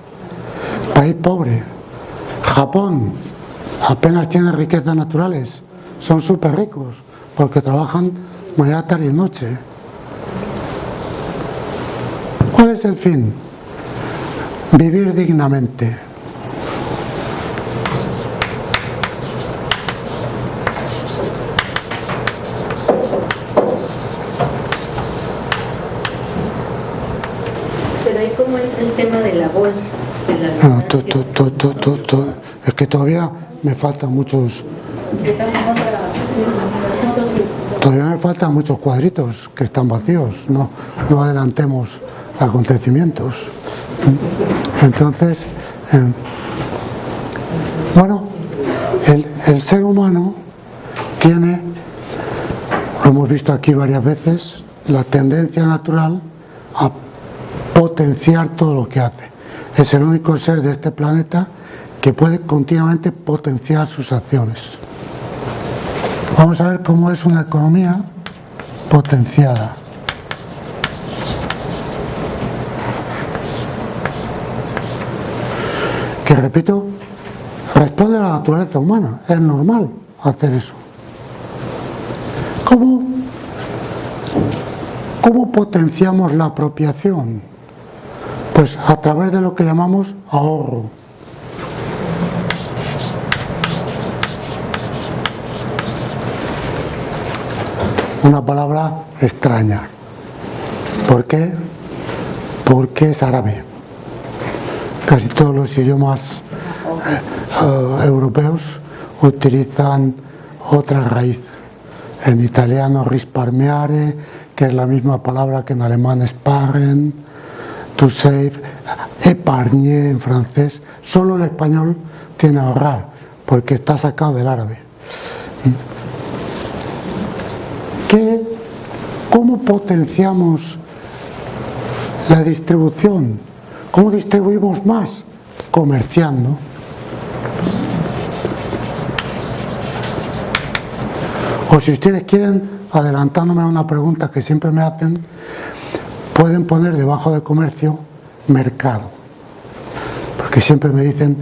País pobre. Japón apenas tiene riquezas naturales, son súper ricos, porque trabajan mañana, tarde y noche. ¿Cuál es el fin? Vivir dignamente. Pero ahí como entra el tema de la bolsa. No, es que todavía me faltan muchos. Todavía me faltan muchos cuadritos que están vacíos. No adelantemos acontecimientos. Entonces, bueno, el ser humano tiene, lo hemos visto aquí varias veces, la tendencia natural a potenciar todo lo que hace. Es el único ser de este planeta que puede continuamente potenciar sus acciones. Vamos a ver cómo es una economía potenciada. Que repito, responde a la naturaleza humana, es normal hacer eso. ¿Cómo potenciamos la apropiación? Pues a través de lo que llamamos ahorro. Una palabra extraña. ¿Por qué? Porque es árabe. Casi todos los idiomas europeos utilizan otra raíz. En italiano risparmiare, que es la misma palabra que en alemán sparen, to save, épargner en francés. Solo el español tiene ahorrar, porque está sacado del árabe. ¿Cómo potenciamos la distribución? ¿Cómo distribuimos más? Comerciando. O si ustedes quieren, adelantándome a una pregunta que siempre me hacen, pueden poner debajo de comercio mercado. Porque siempre me dicen,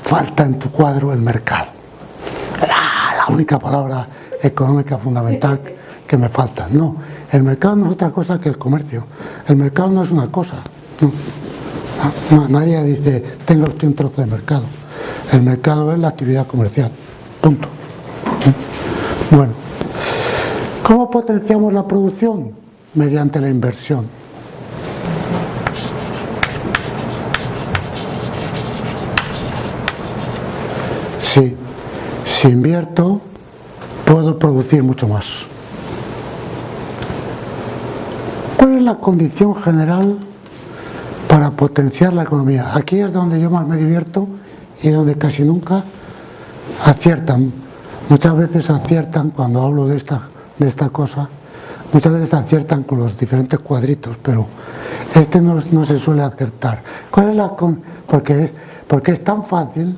falta en tu cuadro el mercado. La única palabra económica fundamental que me falta. No, el mercado no es otra cosa que el comercio. El mercado no es una cosa. No, nadie dice, tenga usted un trozo de mercado. El mercado es la actividad comercial. Punto. Bueno, ¿cómo potenciamos la producción? Mediante la inversión. Si invierto, puedo producir mucho más. ¿Cuál es la condición general para potenciar la economía? Aquí es donde yo más me divierto y donde casi nunca aciertan. Muchas veces aciertan cuando hablo de esta cosa, muchas veces aciertan con los diferentes cuadritos, pero este no se suele acertar. ¿Cuál es porque es tan fácil,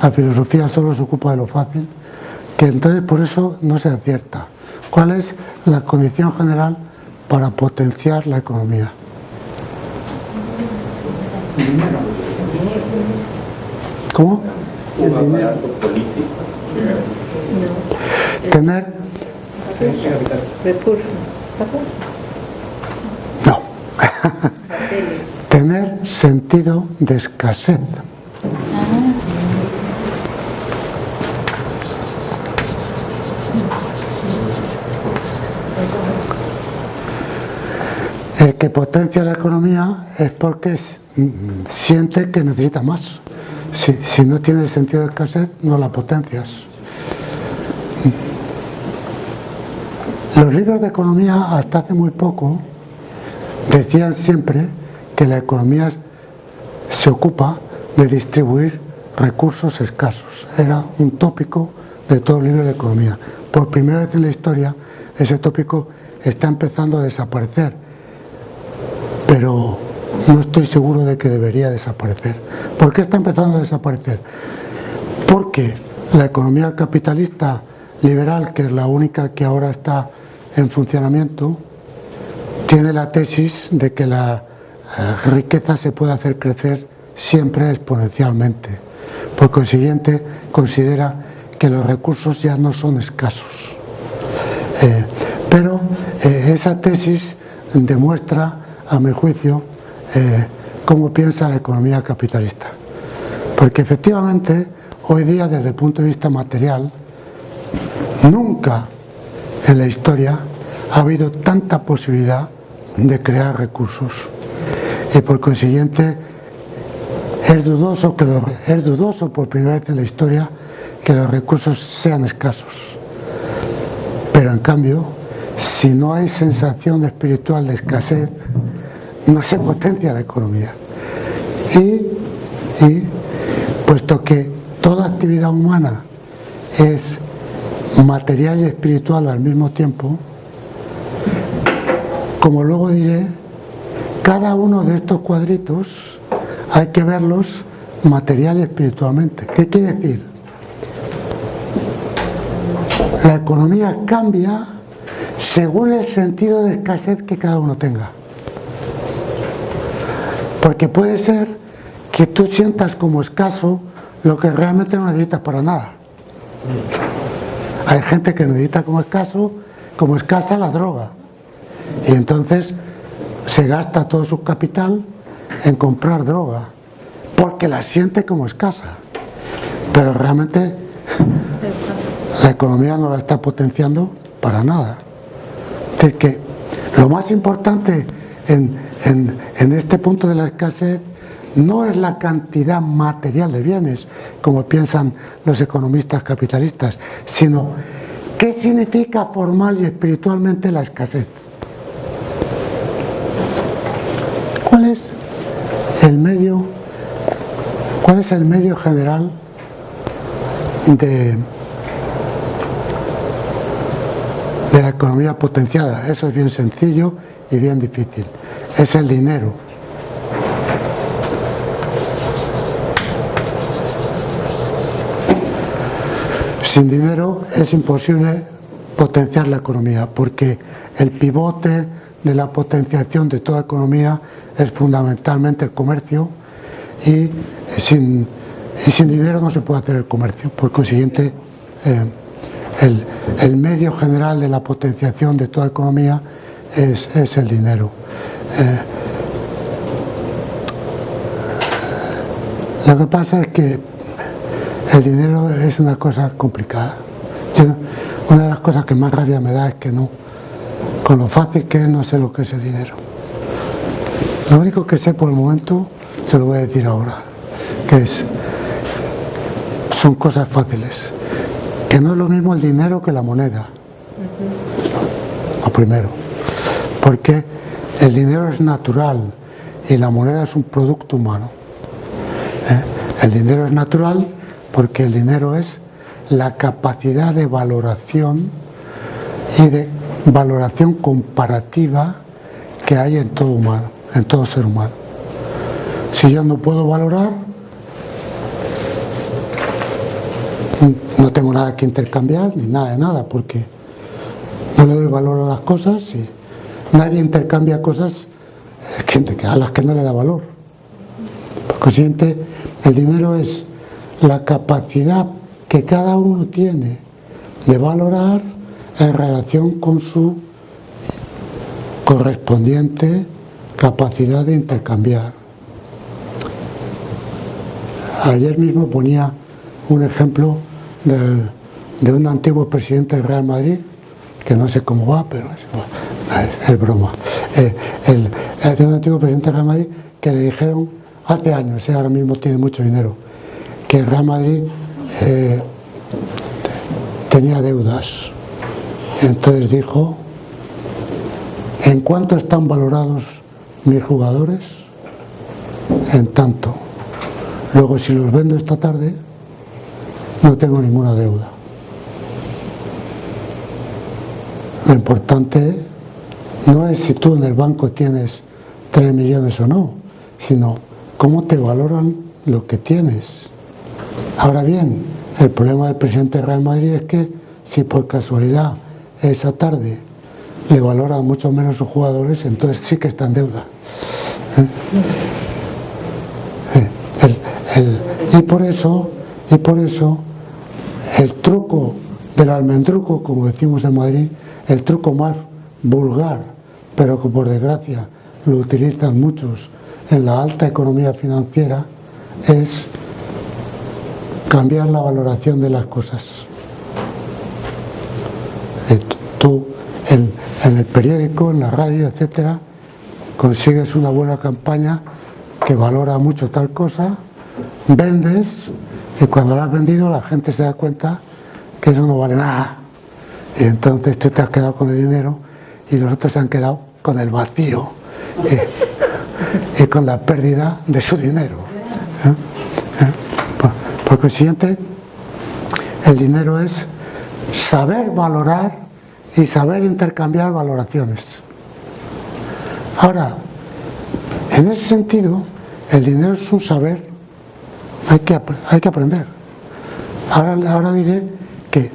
la filosofía solo se ocupa de lo fácil, que entonces por eso no se acierta. ¿Cuál es la condición general para potenciar la economía? ¿Cómo? Un aparato político. Tener recursos. No. Tener sentido de escasez. El que potencia la economía es porque siente que necesita más. Si no tiene sentido de escasez, no la potencias. Los libros de economía, hasta hace muy poco, decían siempre que la economía se ocupa de distribuir recursos escasos. Era un tópico de todo el libro de economía. Por primera vez en la historia, ese tópico está empezando a desaparecer, pero no estoy seguro de que debería desaparecer. ¿Por qué está empezando a desaparecer? Porque la economía capitalista liberal, que es la única que ahora está en funcionamiento, tiene la tesis de que la riqueza se puede hacer crecer siempre exponencialmente. Por consiguiente, considera que los recursos ya no son escasos. Pero esa tesis demuestra, a mi juicio, cómo piensa la economía capitalista. Porque efectivamente, hoy día, desde el punto de vista material, nunca en la historia ha habido tanta posibilidad de crear recursos. Y por consiguiente, es dudoso por primera vez en la historia que los recursos sean escasos. Pero en cambio, si no hay sensación espiritual de escasez, no se potencia la economía. Y puesto que toda actividad humana es material y espiritual al mismo tiempo, como luego diré, cada uno de estos cuadritos hay que verlos material y espiritualmente. ¿Qué quiere decir? La economía cambia según el sentido de escasez que cada uno tenga. Porque puede ser que tú sientas como escaso lo que realmente no necesitas para nada. Hay gente que necesita como escasa la droga. Y entonces se gasta todo su capital en comprar droga, porque la siente como escasa. Pero realmente la economía no la está potenciando para nada. Es decir, que lo más importante en este punto de la escasez no es la cantidad material de bienes, como piensan los economistas capitalistas, sino qué significa formal y espiritualmente la escasez. ¿Cuál es el medio general de la economía potenciada? Eso es bien sencillo y bien difícil. Es el dinero. Sin dinero es imposible potenciar la economía, porque el pivote de la potenciación de toda economía es fundamentalmente el comercio, y sin dinero no se puede hacer el comercio. Por consiguiente, el medio general de la potenciación de toda economía es el dinero. Lo que pasa es que el dinero es una cosa complicada. Una de las cosas que más rabia me da es que no, con lo fácil que es, no sé lo que es el dinero. Lo único que sé por el momento, se lo voy a decir ahora, que son cosas fáciles. Que no es lo mismo el dinero que la moneda. Lo primero. Porque el dinero es natural y la moneda es un producto humano. El dinero es natural porque el dinero es la capacidad de valoración y de valoración comparativa que hay en todo humano, en todo ser humano. Si yo no puedo valorar, no tengo nada que intercambiar ni nada de nada, porque no le doy valor a las cosas y nadie intercambia cosas a las que no le da valor. Por consiguiente, el dinero es la capacidad que cada uno tiene de valorar en relación con su correspondiente capacidad de intercambiar. Ayer mismo ponía un ejemplo de un antiguo presidente del Real Madrid, que no sé cómo va, pero es broma. De un antiguo presidente del Real Madrid que le dijeron hace años, ahora mismo tiene mucho dinero, que el Real Madrid tenía deudas. Entonces dijo: ¿en cuánto están valorados mis jugadores? En tanto. Luego, si los vendo esta tarde, no tengo ninguna deuda. Lo importante no es si tú en el banco tienes 3 millones o no, sino cómo te valoran lo que tienes. Ahora bien, el problema del presidente del Real Madrid es que si por casualidad esa tarde le valoran mucho menos sus jugadores, entonces sí que está en deuda. Y por eso el truco del almendruco, como decimos en Madrid, el truco más vulgar, pero que por desgracia lo utilizan muchos en la alta economía financiera, es cambiar la valoración de las cosas. Tú en el periódico, en la radio, etcétera, consigues una buena campaña que valora mucho tal cosa, vendes, y cuando lo has vendido la gente se da cuenta que eso no vale nada, y entonces tú te has quedado con el dinero y los otros se han quedado con el vacío y con la pérdida de su dinero. Por consiguiente, el dinero es saber valorar y saber intercambiar valoraciones. Ahora, en ese sentido, el dinero es un saber, hay que aprender. Ahora diré que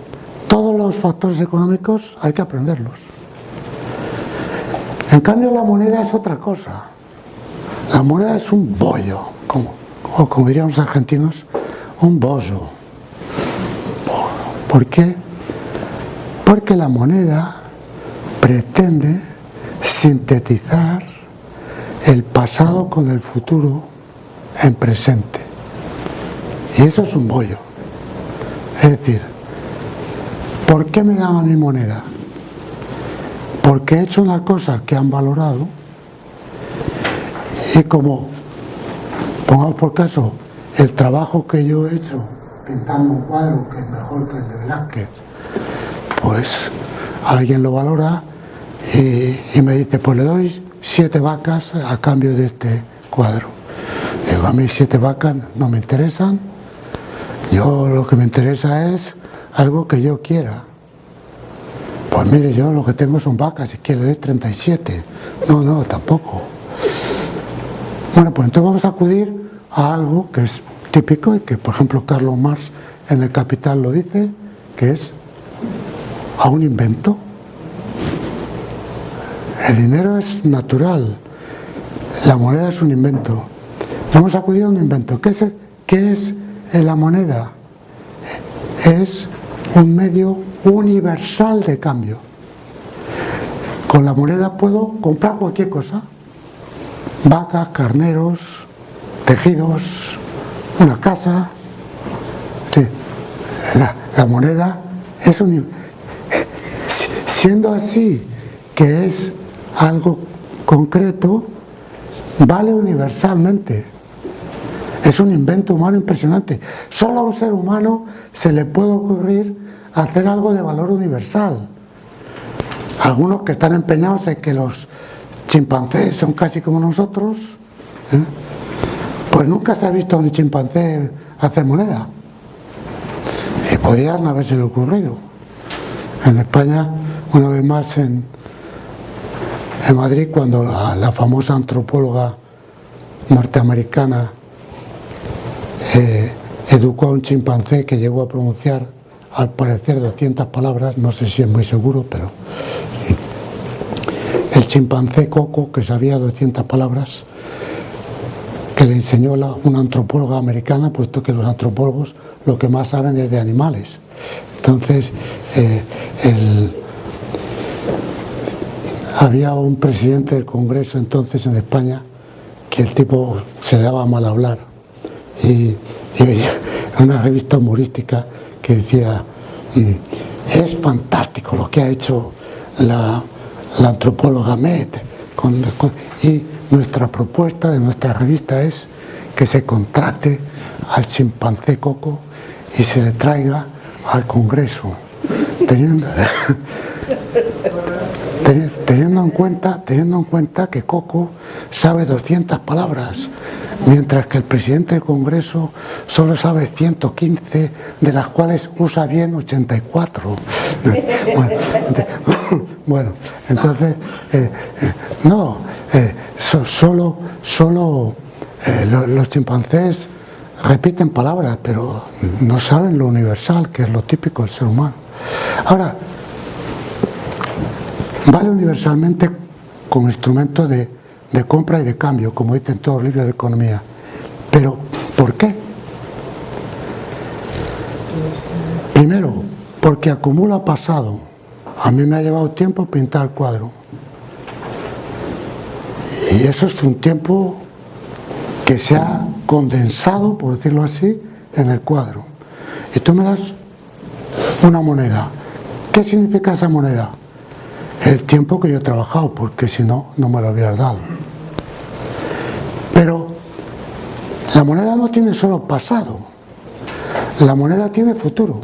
todos los factores económicos hay que aprenderlos. En cambio, la moneda es otra cosa. La moneda es un bollo, o como dirían los argentinos, un bollo. ¿Por qué? Porque la moneda pretende sintetizar el pasado con el futuro en presente. Y eso es un bollo. Es decir, ¿por qué me dan a mi moneda? Porque he hecho una cosa que han valorado, y como, pongamos por caso, el trabajo que yo he hecho pintando un cuadro que es mejor que el de Velázquez, pues alguien lo valora y me dice, pues le doy 7 vacas a cambio de este cuadro. Digo, a mí 7 vacas no me interesan, yo lo que me interesa es algo que yo quiera. Pues mire, yo lo que tengo son vacas, y quiero le doy 37. No, tampoco. Bueno, pues entonces vamos a acudir a algo que es típico y que, por ejemplo, Carlos Marx en El Capital lo dice, que es a un invento. El dinero es natural, la moneda es un invento. Vamos a acudir a un invento. ¿Qué es la moneda? Es un medio universal de cambio. Con la moneda puedo comprar cualquier cosa: vacas, carneros, tejidos, una casa. Sí. La moneda es siendo así, que es algo concreto, vale universalmente. Es un invento humano impresionante. Solo a un ser humano se le puede ocurrir hacer algo de valor universal. Algunos que están empeñados en que los chimpancés son casi como nosotros, pues nunca se ha visto a un chimpancé hacer moneda. Y podrían habérselo ocurrido. En España, una vez más en Madrid, cuando la famosa antropóloga norteamericana educó a un chimpancé que llegó a pronunciar, al parecer, 200 palabras, no sé si es muy seguro, pero el chimpancé Coco, que sabía 200 palabras, que le enseñó una antropóloga americana, puesto que los antropólogos lo que más saben es de animales. Entonces, había un presidente del Congreso entonces en España que el tipo se le daba mal hablar, y veía una revista humorística que decía: es fantástico lo que ha hecho la antropóloga Met, y nuestra propuesta de nuestra revista es que se contrate al chimpancé Coco y se le traiga al Congreso, teniendo en cuenta que Coco sabe 200 palabras, mientras que el presidente del Congreso solo sabe 115, de las cuales usa bien 84. Bueno, entonces, los chimpancés repiten palabras, pero no saben lo universal, que es lo típico del ser humano. Ahora, vale universalmente como instrumento de compra y de cambio, como dicen todos los libros de economía. Pero, ¿por qué? Primero, porque acumula pasado. A mí me ha llevado tiempo pintar el cuadro. Y eso es un tiempo que se ha condensado, por decirlo así, en el cuadro. Y tú me das una moneda. ¿Qué significa esa moneda? El tiempo que yo he trabajado, porque si no, no me lo hubieras dado. Pero la moneda no tiene solo pasado, la moneda tiene futuro,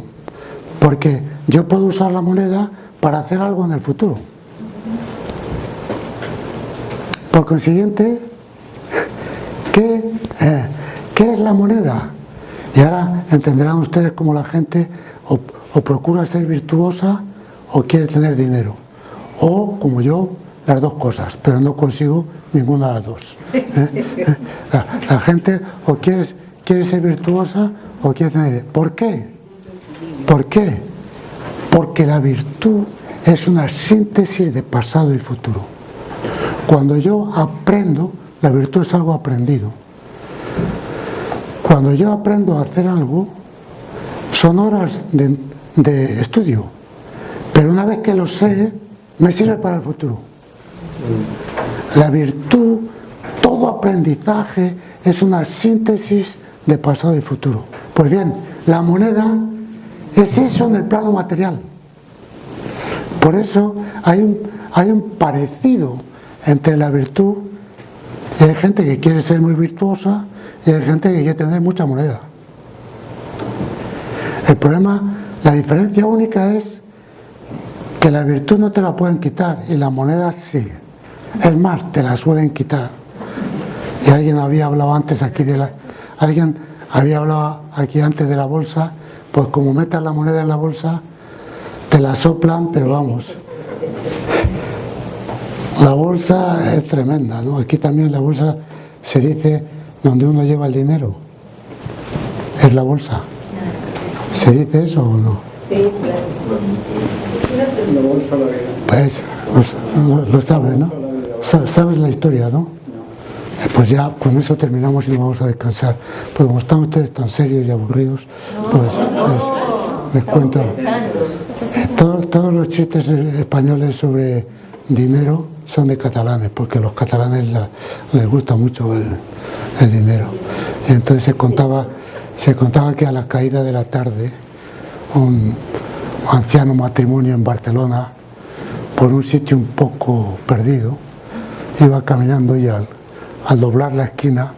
porque yo puedo usar la moneda para hacer algo en el futuro. Por consiguiente, ¿qué es la moneda? Y ahora entenderán ustedes cómo la gente o procura ser virtuosa o quiere tener dinero. O, como yo, las dos cosas, pero no consigo ninguna de las dos. La gente o quiere ser virtuosa o quiere tener dinero. ¿Por qué? ¿Por qué? Porque la virtud es una síntesis de pasado y futuro. Cuando yo aprendo, la virtud es algo aprendido. Cuando yo aprendo a hacer algo, son horas de estudio, pero una vez que lo sé, me sirve para el futuro. La virtud, todo aprendizaje, es una síntesis de pasado y futuro. Pues bien, la moneda es eso en el plano material. Por eso hay un parecido entre la virtud, y hay gente que quiere ser muy virtuosa y hay gente que quiere tener mucha moneda. El problema, la diferencia única es que la virtud no te la pueden quitar y la moneda sí. Es más, te la suelen quitar. Y alguien había hablado antes aquí antes de la bolsa, pues como metas la moneda en la bolsa, te la soplan, pero vamos. La bolsa es tremenda, ¿no? Aquí también la bolsa se dice donde uno lleva el dinero. Es la bolsa. ¿Se dice eso o no? Sí, La bolsa de la vida. Pues lo sabes, ¿no? Sabes la historia, ¿no? Pues ya con eso terminamos y nos vamos a descansar. Pues como están ustedes tan serios y aburridos, pues les cuento. Todos los chistes españoles sobre dinero son de catalanes, porque a los catalanes les gusta mucho el dinero. Y entonces se contaba que a la caída de la tarde un anciano matrimonio en Barcelona, por un sitio un poco perdido, iba caminando y al doblar la esquina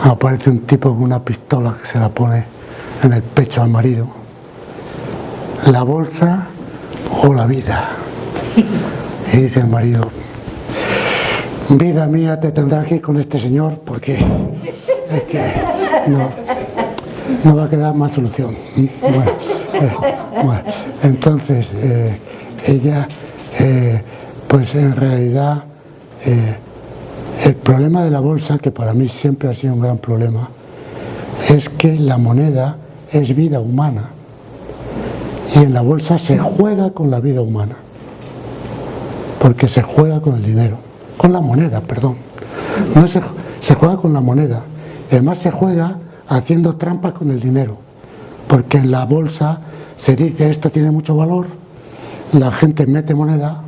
aparece un tipo con una pistola que se la pone en el pecho al marido. ¿La bolsa o la vida? Y dice el marido: vida mía, te tendrás que ir con este señor porque es que no va a quedar más solución. Bueno, entonces ella, pues en realidad el problema de la bolsa, que para mí siempre ha sido un gran problema, es que la moneda es vida humana y en la bolsa se juega con la vida humana, porque se juega con el dinero, con la moneda, perdón. No se juega con la moneda, y además se juega haciendo trampas con el dinero, porque en la bolsa se dice esto tiene mucho valor, la gente mete moneda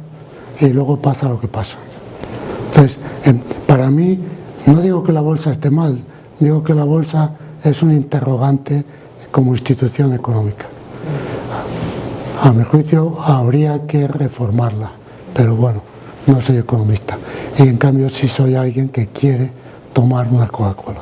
y luego pasa lo que pasa. Entonces, para mí, no digo que la bolsa esté mal, digo que la bolsa es un interrogante como institución económica. A mi juicio habría que reformarla, pero bueno, no soy economista y en cambio sí soy alguien que quiere tomar una Coca-Cola.